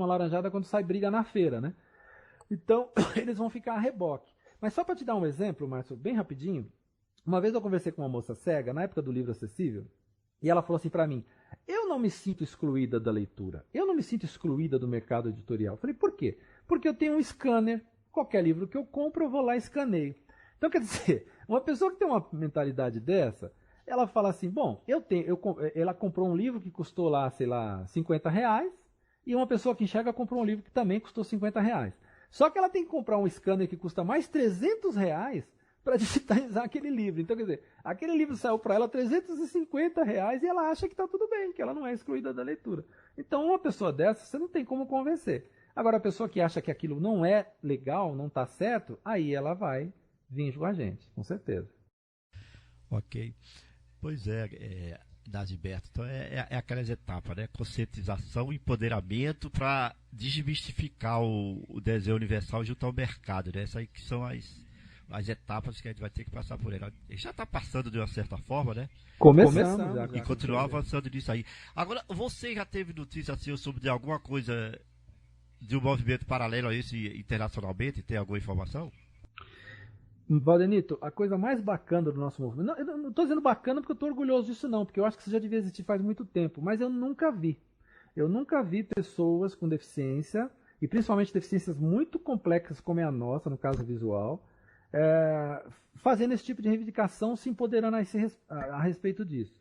laranjada quando sai briga na feira, né? Então, eles vão ficar a reboque. Mas só para te dar um exemplo, Márcio, bem rapidinho, uma vez eu conversei com uma moça cega, na época do livro acessível, e ela falou assim para mim, eu não me sinto excluída da leitura, eu não me sinto excluída do mercado editorial. Eu falei, por quê? Porque eu tenho um scanner, qualquer livro que eu compro, eu vou lá e escaneio. Então, quer dizer, uma pessoa que tem uma mentalidade dessa, ela fala assim, bom, ela comprou um livro que custou lá, sei lá, R$50, e uma pessoa que enxerga comprou um livro que também custou R$50. Só que ela tem que comprar um scanner que custa mais R$300 para digitalizar aquele livro. Então, quer dizer, aquele livro saiu para ela R$350 e ela acha que está tudo bem, que ela não é excluída da leitura. Então, uma pessoa dessa, você não tem como convencer. Agora, a pessoa que acha que aquilo não é legal, não está certo, aí ela vai vir com a gente, com certeza. Ok. Pois Naziberto, então é aquelas etapas, né? Conscientização, empoderamento para desmistificar o desenho universal junto ao mercado, né? Essas aí que são as etapas que a gente vai ter que passar por ela. A gente já está passando de uma certa forma, né? Começamos e continuar avançando nisso aí. Agora, você já teve notícia assim, sobre alguma coisa de um movimento paralelo a esse internacionalmente? Tem alguma informação? Valdenito, a coisa mais bacana do nosso movimento, eu não estou dizendo bacana porque eu estou orgulhoso disso não, porque eu acho que isso já devia existir faz muito tempo, mas eu nunca vi pessoas com deficiência, e principalmente deficiências muito complexas como é a nossa, no caso visual, fazendo esse tipo de reivindicação, se empoderando a respeito disso.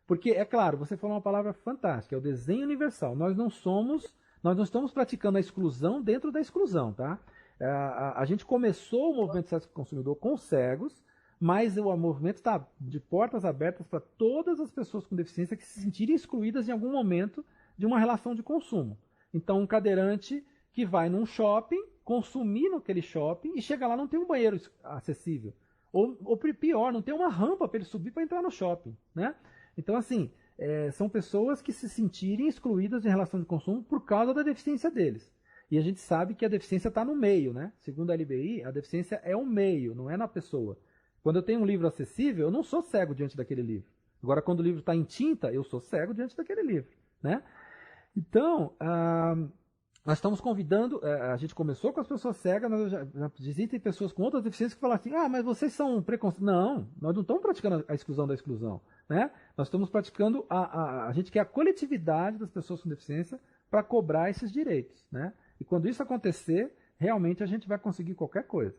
Porque, é claro, você falou uma palavra fantástica, é o desenho universal. Nós não estamos praticando a exclusão dentro da exclusão, tá? A gente começou o movimento Sexo Consumidor com cegos, mas o movimento está de portas abertas para todas as pessoas com deficiência que se sentirem excluídas em algum momento de uma relação de consumo. Então, um cadeirante que vai num shopping, consumir naquele shopping e chega lá não tem um banheiro acessível. Ou pior, não tem uma rampa para ele subir para entrar no shopping, né? Então, assim, são pessoas que se sentirem excluídas em relação de consumo por causa da deficiência deles. E a gente sabe que a deficiência está no meio, né? Segundo a LBI, a deficiência é o meio, não é na pessoa. Quando eu tenho um livro acessível, eu não sou cego diante daquele livro. Agora, quando o livro está em tinta, eu sou cego diante daquele livro, né? Então, nós estamos convidando, a gente começou com as pessoas cegas, mas já existem pessoas com outras deficiências que falam assim, mas vocês são preconceituosos. Não, nós não estamos praticando a exclusão da exclusão, né? Nós estamos praticando, a gente quer a coletividade das pessoas com deficiência para cobrar esses direitos, né? E quando isso acontecer, realmente a gente vai conseguir qualquer coisa.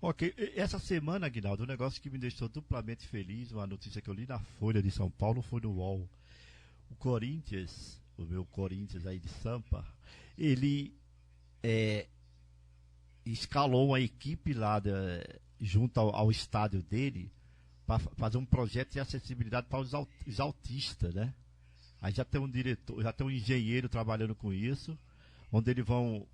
Ok, essa semana, Aguinaldo, um negócio que me deixou duplamente feliz, uma notícia que eu li na Folha de São Paulo, foi no UOL. O Corinthians, o meu Corinthians aí de Sampa, ele escalou uma equipe lá junto ao estádio dele para fazer um projeto de acessibilidade para os autistas, né? Aí já tem um diretor, já tem um engenheiro trabalhando com isso, onde eles vão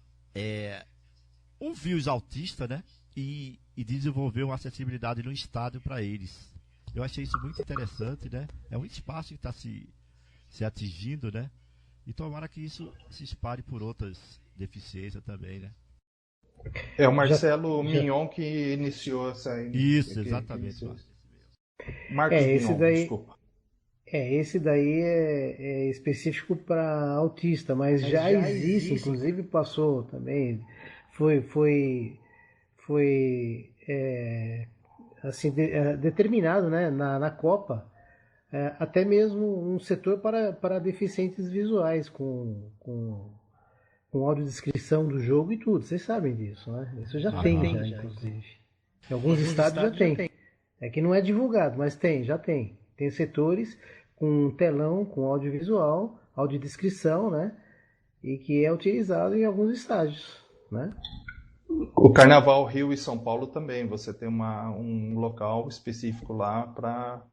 ouvir os autistas, né? E desenvolver uma acessibilidade no estádio para eles. Eu achei isso muito interessante, né? É um espaço que está se atingindo, né? E tomara que isso se espalhe por outras deficiências também, né? É o Marcelo Mignon que iniciou essa... Isso, exatamente. Marcos Mignon, desculpa. Esse daí é específico para autista, mas já existe, inclusive passou também, foi determinado, né, na Copa, até mesmo um setor para deficientes visuais, com audiodescrição do jogo e tudo. Vocês sabem disso, né? Isso já tem, inclusive. Em alguns estados já tem. É que não é divulgado, mas já tem. Tem setores com telão, com audiovisual, audiodescrição, né? E que é utilizado em alguns estádios, né? O Carnaval Rio e São Paulo também, você tem um local específico lá para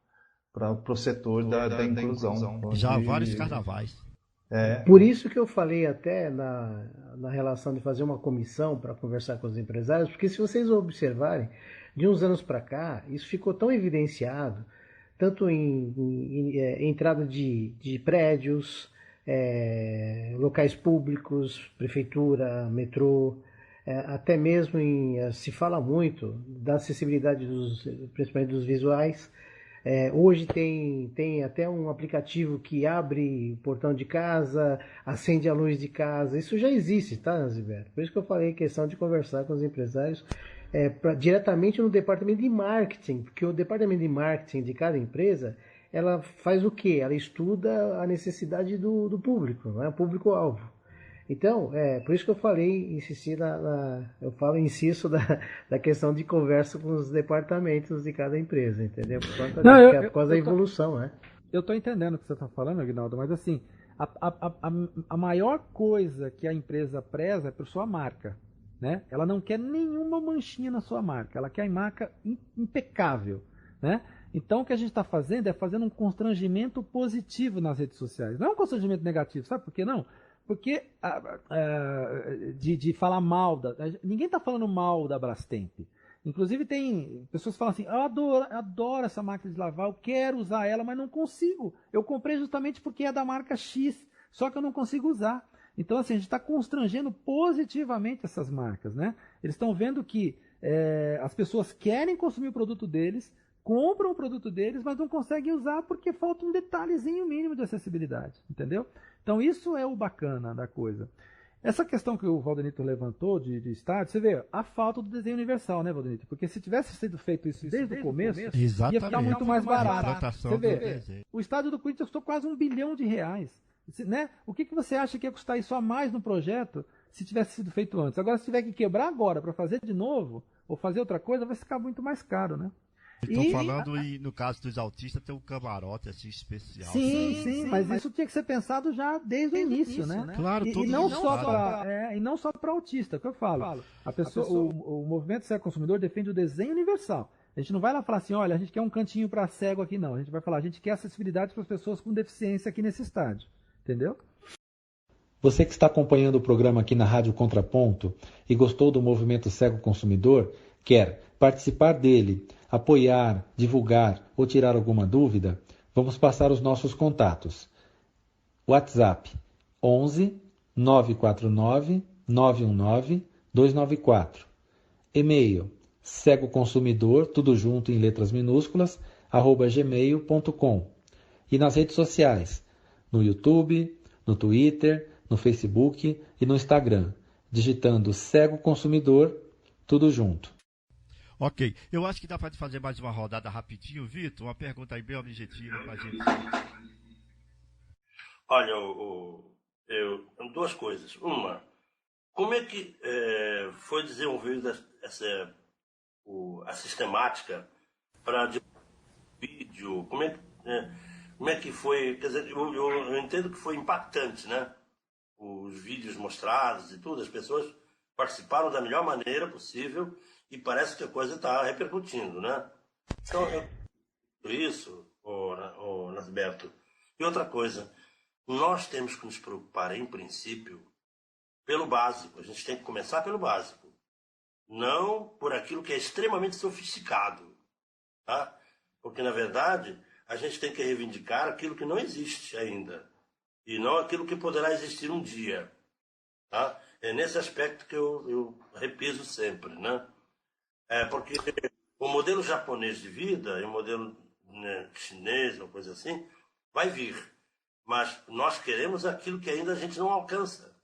o setor da inclusão. Já há vários carnavais. Por isso que eu falei até na relação de fazer uma comissão para conversar com os empresários, porque se vocês observarem, de uns anos para cá, isso ficou tão evidenciado, tanto em entrada de prédios, locais públicos, prefeitura, metrô, até mesmo se fala muito da acessibilidade principalmente dos visuais. Hoje tem até um aplicativo que abre o portão de casa, acende a luz de casa. Isso já existe, tá, Naziberto? Por isso que eu falei questão de conversar com os empresários diretamente no departamento de marketing, porque o departamento de marketing de cada empresa, ela faz o quê? Ela estuda a necessidade do público, não é? O público-alvo. Então, por isso que eu falei, insisto da questão de conversa com os departamentos de cada empresa, entendeu? Por causa da evolução, né? Eu estou entendendo o que você está falando, Aguinaldo, mas assim, a maior coisa que a empresa preza é por sua marca, né? Ela não quer nenhuma manchinha na sua marca, ela quer a marca impecável, né? Então, o que a gente está fazendo é fazendo um constrangimento positivo nas redes sociais. Não é um constrangimento negativo, sabe por que não? Porque de falar mal ninguém está falando mal da Brastemp. Inclusive tem pessoas que falam assim, eu adoro essa máquina de lavar, eu quero usar ela, mas não consigo. Eu comprei justamente porque é da marca X, só que eu não consigo usar. Então, assim, a gente está constrangendo positivamente essas marcas, né? Eles estão vendo que as pessoas querem consumir o produto deles, compram o produto deles, mas não conseguem usar porque falta um detalhezinho mínimo de acessibilidade, entendeu? Então isso é o bacana da coisa. Essa questão que o Valdenito levantou de estádio, você vê a falta do desenho universal, né, Valdenito? Porque se tivesse sido feito isso desde o começo, ia ficar muito mais barato. Você vê, o estádio do Corinthians custou quase R$1 bilhão, né? O que você acha que ia custar isso a mais no projeto se tivesse sido feito antes? Agora, se tiver que quebrar agora para fazer de novo, ou fazer outra coisa, vai ficar muito mais caro, né? Estou falando, no caso dos autistas, tem um camarote assim especial. Sim, mas isso tinha que ser pensado já desde o início, né? Claro, e não só para autista, que eu falo. O movimento Cego Consumidor defende o desenho universal. A gente não vai lá falar assim, olha, a gente quer um cantinho para cego aqui, não. A gente vai falar, a gente quer acessibilidade para as pessoas com deficiência aqui nesse estádio. Entendeu? Você que está acompanhando o programa aqui na Rádio Contraponto e gostou do movimento Cego Consumidor, quer participar dele, apoiar, divulgar ou tirar alguma dúvida, vamos passar os nossos contatos. WhatsApp 11 949 919 294. E-mail cegoconsumidor, tudo junto em letras minúsculas, @gmail.com. E nas redes sociais, no YouTube, no Twitter, no Facebook e no Instagram, digitando Cego Consumidor, tudo junto. Ok, eu acho que dá para fazer mais uma rodada rapidinho, Vitor, uma pergunta aí bem objetiva para a gente. Olha, duas coisas. Uma, como é que foi desenvolvida a sistemática para vídeo? Como é que foi? Quer dizer, eu entendo que foi impactante, né? Os vídeos mostrados e tudo, as pessoas participaram da melhor maneira possível e parece que a coisa está repercutindo, né? Então, isso, Nasberto. E outra coisa, nós temos que nos preocupar, em princípio, pelo básico. A gente tem que começar pelo básico. Não por aquilo que é extremamente sofisticado. Tá? Porque, na verdade, a gente tem que reivindicar aquilo que não existe ainda. E não aquilo que poderá existir um dia. Tá? É nesse aspecto que eu repiso sempre. Né? Porque o modelo japonês de vida e o modelo chinês, uma coisa assim, vai vir. Mas nós queremos aquilo que ainda a gente não alcança.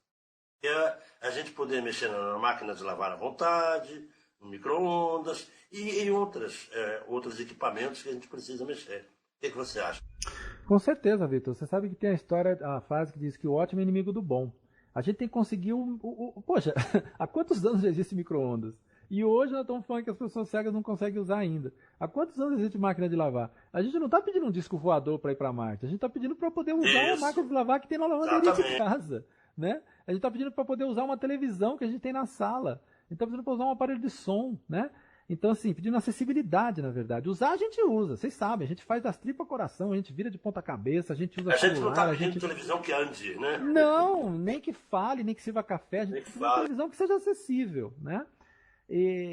Que é a gente poder mexer na máquina de lavar à vontade, no micro-ondas e em outros equipamentos que a gente precisa mexer. O que você acha? Com certeza, Vitor. Você sabe que tem a frase que diz que o ótimo é inimigo do bom. A gente tem que conseguir Poxa, há quantos anos já existe micro-ondas? E hoje nós estamos falando que as pessoas cegas não conseguem usar ainda. Há quantos anos existe máquina de lavar? A gente não está pedindo um disco voador para ir para Marte. A gente está pedindo para poder usar uma máquina de lavar que tem na lavanderia de casa. Né? A gente está pedindo para poder usar uma televisão que a gente tem na sala. A gente está pedindo para usar um aparelho de som. Né? Então, assim, pedindo acessibilidade, na verdade. Usar a gente usa, vocês sabem. A gente faz das tripas coração, a gente vira de ponta cabeça, a gente usa celular. A gente não está pedindo televisão que ande, né? Não, nem que fale, nem que sirva café. A gente precisa de uma televisão que seja acessível, né?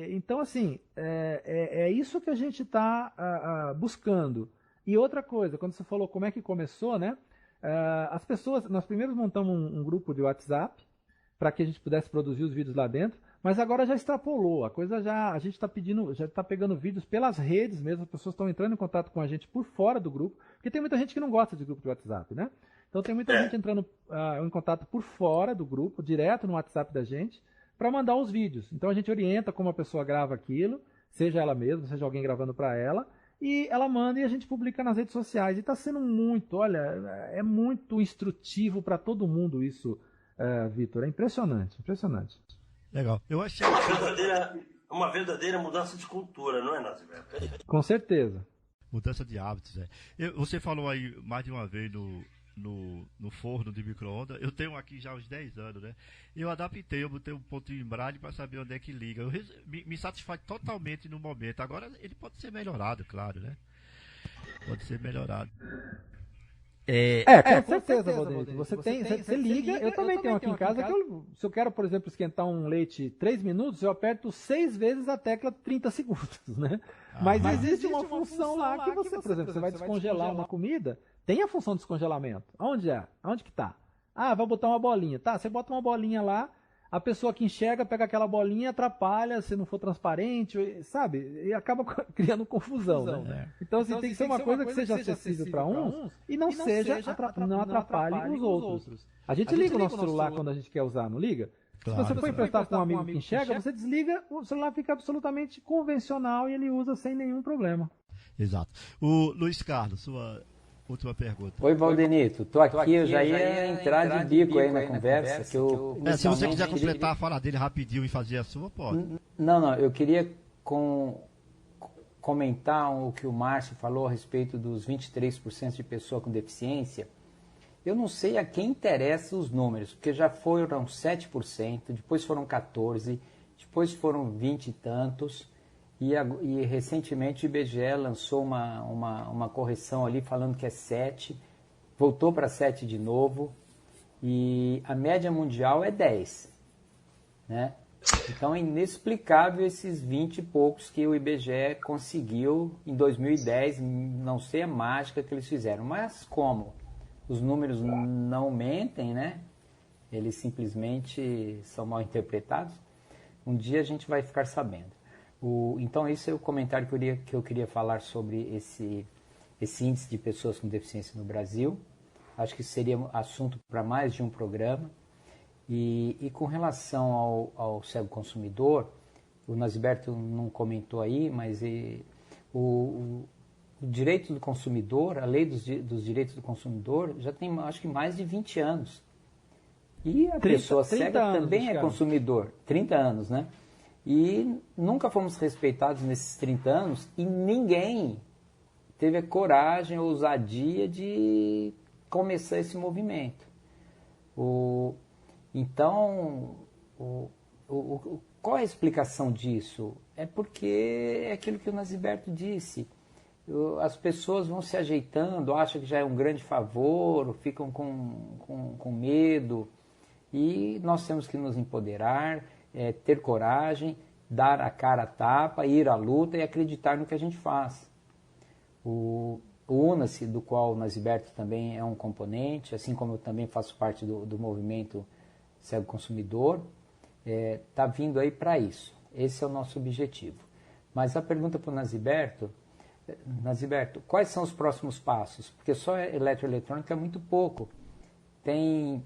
Então, assim, é isso que a gente está buscando. E outra coisa, quando você falou como é que começou, né? As pessoas, nós primeiro montamos um grupo de WhatsApp para que a gente pudesse produzir os vídeos lá dentro, mas agora já extrapolou, a gente está pegando vídeos pelas redes mesmo, as pessoas estão entrando em contato com a gente por fora do grupo, porque tem muita gente que não gosta de grupo de WhatsApp, né? Então tem muita gente entrando em contato por fora do grupo, direto no WhatsApp da gente, para mandar os vídeos. Então a gente orienta como a pessoa grava aquilo, seja ela mesma, seja alguém gravando para ela, e ela manda e a gente publica nas redes sociais. E está sendo é muito instrutivo para todo mundo isso, Vitor. É impressionante, impressionante. Legal. Eu achei uma verdadeira mudança de cultura, não é, Nasberto? Com certeza. Mudança de hábitos, Você falou aí mais de uma vez no forno de micro-ondas. Eu tenho aqui já há uns 10 anos, né? Eu adaptei, eu botei um ponto de embragem para saber onde é que liga. Me satisfaz totalmente no momento. Agora ele pode ser melhorado, claro, né? Pode ser melhorado. Com certeza, Valdenito. Você liga, eu também tenho aqui em casa que se eu quero, por exemplo, esquentar um leite 3 minutos, eu aperto 6 vezes a tecla 30 segundos, né? Mas existe uma função lá que você, por exemplo, você vai descongelar uma comida, tem a função de descongelamento. Onde é? Onde que tá? Vai botar uma bolinha. Tá, você bota uma bolinha lá, a pessoa que enxerga pega aquela bolinha, atrapalha, se não for transparente, sabe? E acaba criando confusão, né? Então, assim, tem que ser uma coisa que seja acessível para uns e não atrapalhe os outros. A gente liga o nosso celular quando a gente quer usar, não liga? Claro. Se você for emprestar com um amigo que enxerga, você desliga, o celular fica absolutamente convencional e ele usa sem nenhum problema. Exato. O Luiz Carlos, sua última pergunta. Oi, Valdenito. Tô aqui, eu já ia entrar de bico aí na conversa. Se você quiser completar a fala dele rapidinho e fazer a sua, pode. Não, eu queria comentar o que o Márcio falou a respeito dos 23% de pessoa com deficiência. Eu não sei a quem interessa os números, porque já foram 7%, depois foram 14%, depois foram 20 e tantos. E recentemente o IBGE lançou uma correção ali falando que é 7, voltou para 7 de novo. e a média mundial é 10, né? Então é inexplicável esses 20 e poucos que o IBGE conseguiu em 2010, não sei a mágica que eles fizeram, mas como os números não mentem, né? Eles simplesmente são mal interpretados, um dia a gente vai ficar sabendo. Então esse é o comentário que eu queria falar sobre esse índice de pessoas com deficiência no Brasil. Acho que seria assunto para mais de um programa. E com relação ao cego consumidor, o Nasberto não comentou aí, mas o direito do consumidor, a lei dos direitos do consumidor, já tem acho que mais de 20 anos. E a pessoa cega também é consumidor, 30 anos, né? E nunca fomos respeitados nesses 30 anos e ninguém teve a coragem ou ousadia de começar esse movimento. Então, qual é a explicação disso? É porque é aquilo que o Nasberto disse. As pessoas vão se ajeitando, acham que já é um grande favor, ficam com medo. E nós temos que nos empoderar, ter coragem, dar a cara a tapa, ir à luta e acreditar no que a gente faz. O UNACE, do qual o Nasberto também é um componente, assim como eu também faço parte do movimento Cego Consumidor, está vindo aí para isso. Esse é o nosso objetivo. Mas a pergunta para o Nasberto, quais são os próximos passos? Porque só eletroeletrônica é muito pouco. Tem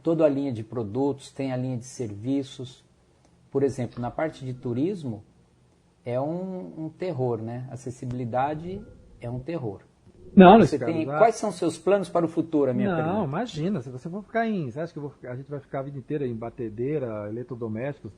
toda a linha de produtos, tem a linha de serviços. Por exemplo, na parte de turismo, é um terror, né? Acessibilidade é um terror. Não, Quais são os seus planos para o futuro, a minha pergunta? Não, imagina, se você for ficar você acha que a gente vai ficar a vida inteira em batedeira, eletrodomésticos?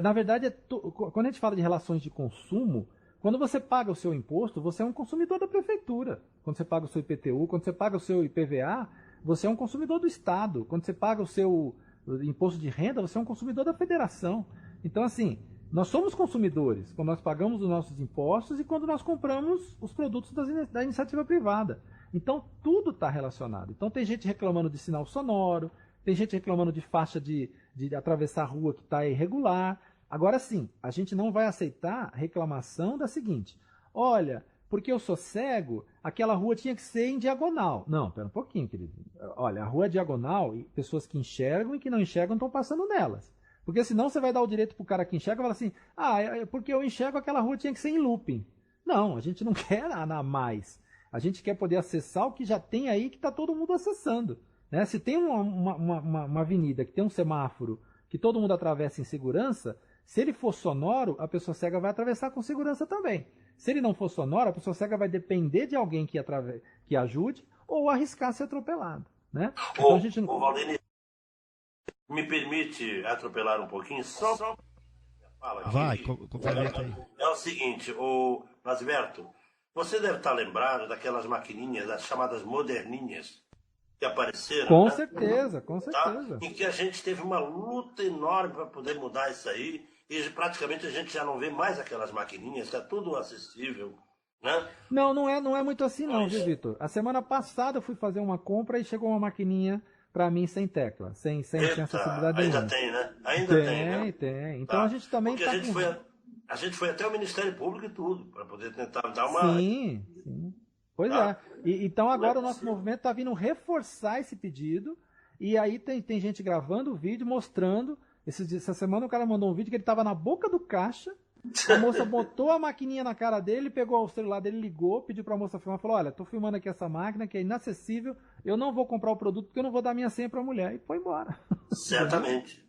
Na verdade, quando a gente fala de relações de consumo, quando você paga o seu imposto, você é um consumidor da prefeitura. Quando você paga o seu IPTU, quando você paga o seu IPVA, você é um consumidor do Estado. Quando você paga o seu imposto de renda, você é um consumidor da federação. Então, assim, nós somos consumidores quando nós pagamos os nossos impostos e quando nós compramos os produtos da iniciativa privada. Então, tudo está relacionado. Então, tem gente reclamando de sinal sonoro, tem gente reclamando de faixa de atravessar a rua que está irregular. Agora sim, a gente não vai aceitar reclamação da seguinte: olha, porque eu sou cego, aquela rua tinha que ser em diagonal. Não, pera um pouquinho, querido. Olha, a rua é diagonal e pessoas que enxergam e que não enxergam estão passando nelas. Porque senão você vai dar o direito para o cara que enxerga e falar assim: porque eu enxergo, aquela rua tinha que ser em looping. Não, a gente não quer nada a mais. A gente quer poder acessar o que já tem aí, que está todo mundo acessando. Né? Se tem uma avenida que tem um semáforo que todo mundo atravessa em segurança, se ele for sonoro, a pessoa cega vai atravessar com segurança também. Se ele não for sonoro, a pessoa cega vai depender de alguém que ajude ou arriscar ser atropelado. Né? Então, a gente não... Valdemir, me permite atropelar um pouquinho? Só fala aqui. Vai, complementa aí. É o seguinte, Nasberto, você deve estar lembrado daquelas maquininhas, as chamadas moderninhas, que apareceram. Com né? certeza, com certeza. Em que a gente teve uma luta enorme para poder mudar isso aí, e praticamente a gente já não vê mais aquelas maquininhas, está tudo acessível. Né? Não é muito assim não, viu, Vitor? A semana passada eu fui fazer uma compra e chegou uma maquininha para mim sem tecla, sem acessibilidade nenhuma. Ainda tem, né? Ainda tem, né? Tem. Então a gente também está a gente foi até o Ministério Público e tudo, para poder tentar dar uma... Sim. Pois é. Então agora o nosso movimento está vindo reforçar esse pedido, e aí tem gente gravando o vídeo, mostrando. Essa semana o cara mandou um vídeo que ele estava na boca do caixa, a moça botou a maquininha na cara dele, pegou o celular dele, ligou, pediu para a moça filmar, falou: olha, estou filmando aqui essa máquina que é inacessível, eu não vou comprar o produto porque eu não vou dar minha senha para a mulher. E foi embora. Certamente.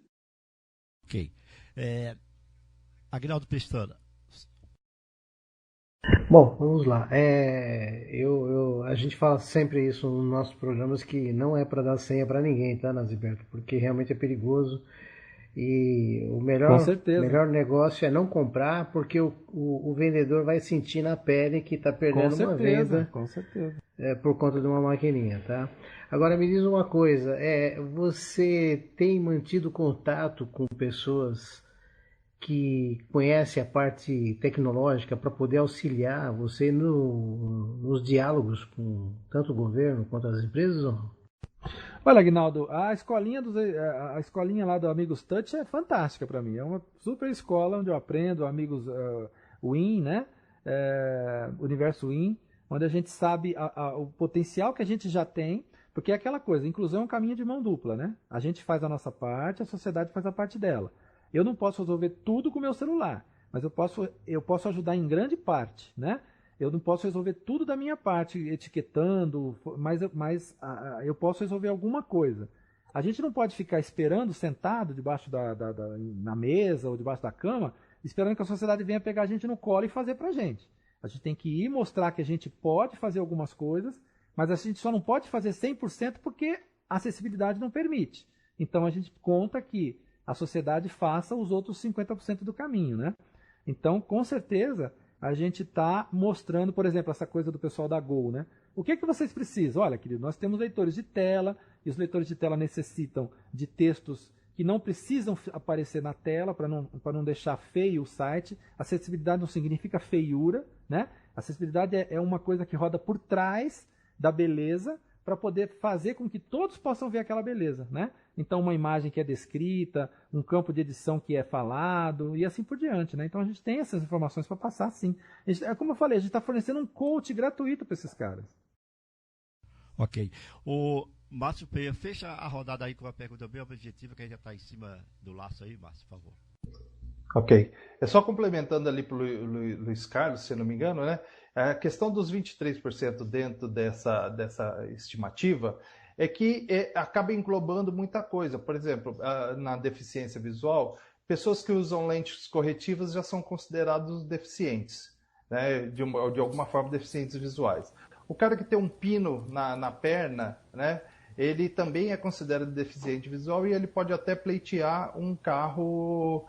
Ok. Aguinaldo Pestana. Bom, vamos lá. A gente fala sempre isso nos nossos programas, que não é para dar senha para ninguém, tá, Nasberto? Porque realmente é perigoso. E o melhor negócio é não comprar, porque o vendedor vai sentir na pele que está perdendo uma venda. Com certeza. Por conta de uma maquininha, tá? Agora me diz uma coisa, você tem mantido contato com pessoas que conhecem a parte tecnológica para poder auxiliar você nos diálogos com tanto o governo quanto as empresas? Ou não? Olha, Aguinaldo, a escolinha lá do Amigos Touch é fantástica para mim. É uma super escola onde eu aprendo Amigos Win, né? Universo Win, onde a gente sabe o potencial que a gente já tem, porque é aquela coisa, inclusão é um caminho de mão dupla, né? A gente faz a nossa parte, a sociedade faz a parte dela. Eu não posso resolver tudo com o meu celular, mas eu posso ajudar em grande parte, né? Eu não posso resolver tudo da minha parte, etiquetando, mas eu posso resolver alguma coisa. A gente não pode ficar esperando, sentado debaixo na mesa ou debaixo da cama, esperando que a sociedade venha pegar a gente no colo e fazer pra gente. A gente tem que ir mostrar que a gente pode fazer algumas coisas, mas a gente só não pode fazer 100% porque a acessibilidade não permite. Então a gente conta que a sociedade faça os outros 50% do caminho, né? Então, com certeza, a gente está mostrando, por exemplo, essa coisa do pessoal da Gol, né? O que é que vocês precisam? Olha, querido, nós temos leitores de tela, e os leitores de tela necessitam de textos que não precisam aparecer na tela para não deixar feio o site. Acessibilidade não significa feiura, né? Acessibilidade é uma coisa que roda por trás da beleza para poder fazer com que todos possam ver aquela beleza, né? Então, uma imagem que é descrita, um campo de edição que é falado, e assim por diante, né? Então, a gente tem essas informações para passar, sim. Como eu falei, a gente está fornecendo um coach gratuito para esses caras. Ok. O Márcio Peia, fecha a rodada aí com uma pergunta bem objetiva, que a gente já está em cima do laço aí, Márcio, por favor. Ok. É só complementando ali para o Luiz Carlos, se eu não me engano, né? A questão dos 23% dentro dessa estimativa é que acaba englobando muita coisa. Por exemplo, na deficiência visual, pessoas que usam lentes corretivas já são considerados deficientes, né? De alguma forma deficientes visuais. O cara que tem um pino na perna, né? Ele também é considerado deficiente visual e ele pode até pleitear um carro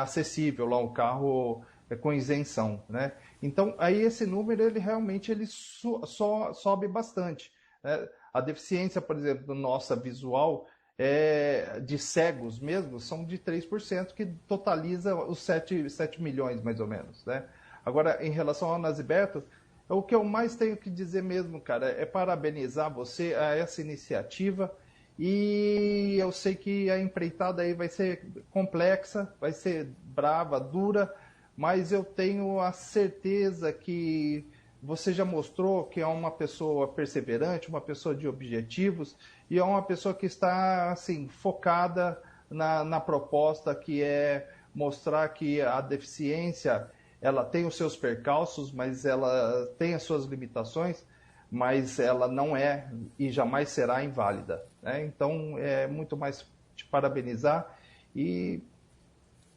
acessível, lá um carro com isenção, né? Então, aí esse número, ele realmente sobe bastante, né? A deficiência, por exemplo, nossa visual, de cegos mesmo, são de 3%, que totaliza os 7 milhões, mais ou menos, né? Agora, em relação ao Nasciberto, o que eu mais tenho que dizer mesmo, cara, é parabenizar você a essa iniciativa. E eu sei que a empreitada aí vai ser complexa, vai ser brava, dura, mas eu tenho a certeza que você já mostrou que é uma pessoa perseverante, uma pessoa de objetivos e é uma pessoa que está assim, focada na proposta, que é mostrar que a deficiência ela tem os seus percalços, mas ela tem as suas limitações, mas ela não é e jamais será inválida, né? Então, é muito mais te parabenizar e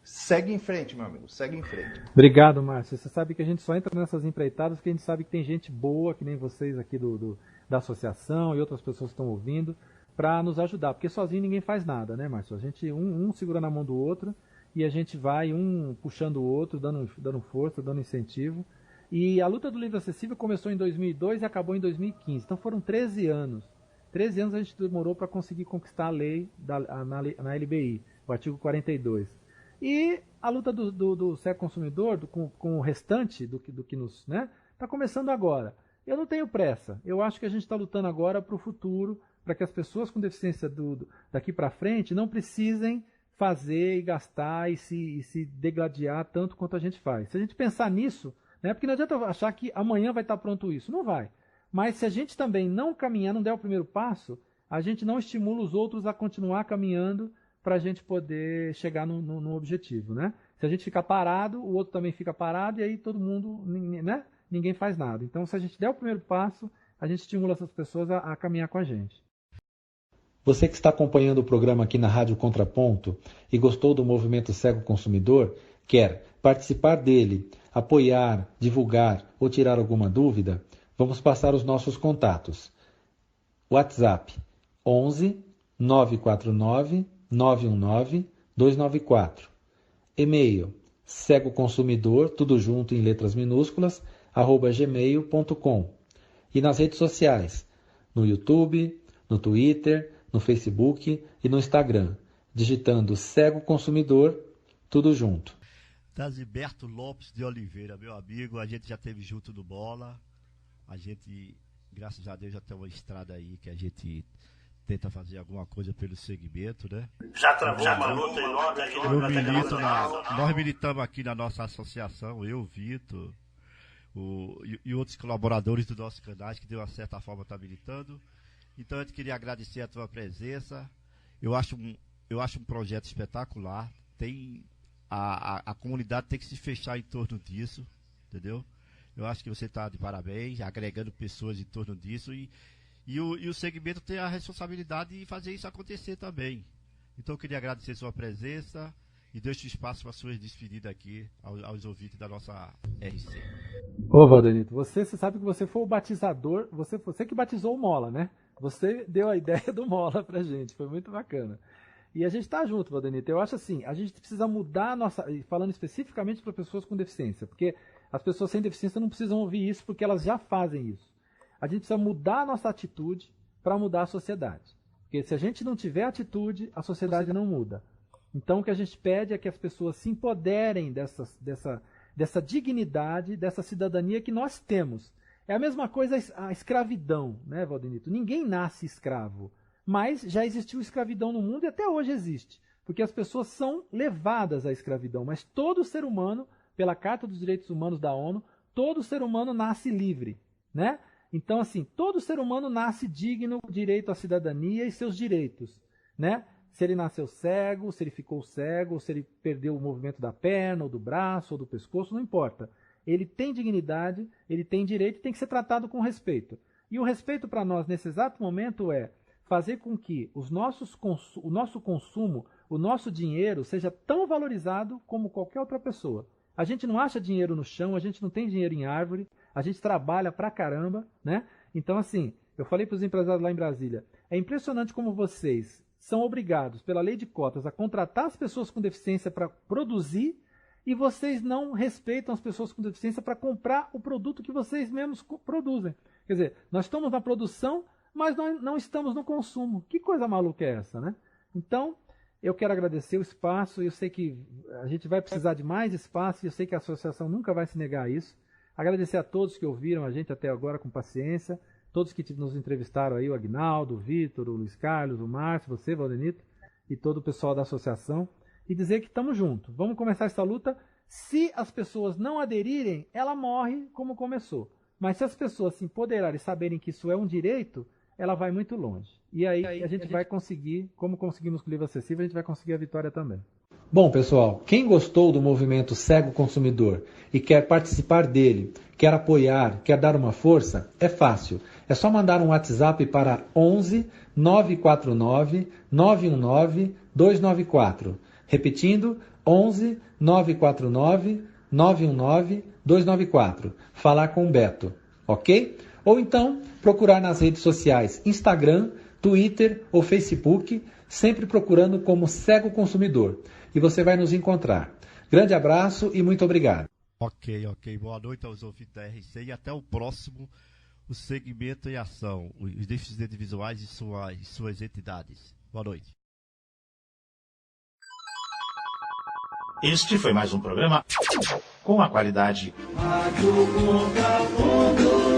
segue em frente, meu amigo, segue em frente. Obrigado, Márcio. Você sabe que a gente só entra nessas empreitadas porque a gente sabe que tem gente boa, que nem vocês aqui da associação e outras pessoas que estão ouvindo, para nos ajudar, porque sozinho ninguém faz nada, né, Márcio? A gente, um segura na mão do outro e a gente vai, um puxando o outro, dando força, dando incentivo. E a luta do livro acessível começou em 2002 e acabou em 2015. Então foram 13 anos. 13 anos a gente demorou para conseguir conquistar a lei na LBI, o artigo 42. E a luta do cego consumidor com o restante do que nos... né, está começando agora. Eu não tenho pressa. Eu acho que a gente está lutando agora para o futuro, para que as pessoas com deficiência daqui para frente não precisem fazer e gastar e se degladiar tanto quanto a gente faz. Se a gente pensar nisso... né? Porque não adianta achar que amanhã vai estar pronto isso. Não vai. Mas se a gente também não caminhar, não der o primeiro passo, a gente não estimula os outros a continuar caminhando para a gente poder chegar no objetivo, né? Se a gente ficar parado, o outro também fica parado e aí todo mundo, né? Ninguém faz nada. Então, se a gente der o primeiro passo, a gente estimula essas pessoas a caminhar com a gente. Você que está acompanhando o programa aqui na Rádio Contraponto e gostou do movimento Cego Consumidor, quer participar dele, apoiar, divulgar ou tirar alguma dúvida, vamos passar os nossos contatos. WhatsApp 11 949 919 294. E-mail cegoconsumidor, tudo junto em letras minúsculas, @gmail.com. E nas redes sociais, no YouTube, no Twitter, no Facebook e no Instagram, digitando Cego Consumidor, tudo junto. Nasciberto Lopes de Oliveira, meu amigo, a gente já teve junto no Bola, a gente, graças a Deus, já tem uma estrada aí que a gente tenta fazer alguma coisa pelo segmento, né? Já travou uma luta enorme aqui no Nós militamos aqui na nossa associação, eu, Vitor, e outros colaboradores do nosso canal, que de uma certa forma está militando. Então eu queria agradecer a tua presença. Eu acho um projeto espetacular. A comunidade tem que se fechar em torno disso, entendeu? Eu acho que você está de parabéns, agregando pessoas em torno disso, e o segmento tem a responsabilidade de fazer isso acontecer também. Então eu queria agradecer a sua presença e deixo espaço para a sua despedida aqui aos ouvintes da nossa RC. Ô Valdenito, você sabe que você foi o batizador, você que batizou o Mola, né? Você deu a ideia do Mola pra gente, foi muito bacana. E a gente está junto, Valdenito. Eu acho assim, a gente precisa mudar a nossa... Falando especificamente para pessoas com deficiência, porque as pessoas sem deficiência não precisam ouvir isso, porque elas já fazem isso. A gente precisa mudar a nossa atitude para mudar a sociedade. Porque se a gente não tiver atitude, a sociedade não muda. Então o que a gente pede é que as pessoas se empoderem dessa dignidade, dessa cidadania que nós temos. É a mesma coisa a escravidão, né, Valdenito? Ninguém nasce escravo. Mas já existiu escravidão no mundo e até hoje existe, porque as pessoas são levadas à escravidão. Mas todo ser humano, pela Carta dos Direitos Humanos da ONU, todo ser humano nasce livre, né? Então, assim, todo ser humano nasce digno, direito à cidadania e seus direitos, né? Se ele nasceu cego, se ele ficou cego, se ele perdeu o movimento da perna, ou do braço, ou do pescoço, não importa. Ele tem dignidade, ele tem direito e tem que ser tratado com respeito. E o respeito para nós, nesse exato momento, é fazer com que o nosso consumo, o nosso dinheiro seja tão valorizado como qualquer outra pessoa. A gente não acha dinheiro no chão, a gente não tem dinheiro em árvore, a gente trabalha pra caramba, né? Então, assim, eu falei para os empresários lá em Brasília, é impressionante como vocês são obrigados, pela lei de cotas, a contratar as pessoas com deficiência para produzir e vocês não respeitam as pessoas com deficiência para comprar o produto que vocês mesmos produzem. Quer dizer, nós estamos na produção, mas nós não estamos no consumo. Que coisa maluca é essa, né? Então, eu quero agradecer o espaço, eu sei que a gente vai precisar de mais espaço, e eu sei que a associação nunca vai se negar a isso. Agradecer a todos que ouviram a gente até agora com paciência, todos que nos entrevistaram aí, o Agnaldo, o Vitor, o Luiz Carlos, o Márcio, você, Valdenito, e todo o pessoal da associação, e dizer que estamos juntos. Vamos começar essa luta. Se as pessoas não aderirem, ela morre como começou. Mas se as pessoas se empoderarem e saberem que isso é um direito, ela vai muito longe. E aí a gente vai conseguir, como conseguimos com o livro acessível, a gente vai conseguir a vitória também. Bom, pessoal, quem gostou do movimento Cego Consumidor e quer participar dele, quer apoiar, quer dar uma força, é fácil. É só mandar um WhatsApp para 11 949 919 294. Repetindo, 11 949 919 294. Falar com o Beto, ok? Ou então procurar nas redes sociais Instagram, Twitter ou Facebook, sempre procurando como Cego Consumidor. E você vai nos encontrar. Grande abraço e muito obrigado. Ok. Boa noite aos ouvintes da RC e até o próximo, o segmento em ação, os deficientes visuais e suas entidades. Boa noite. Este foi mais um programa com a qualidade Rádio Contraponto.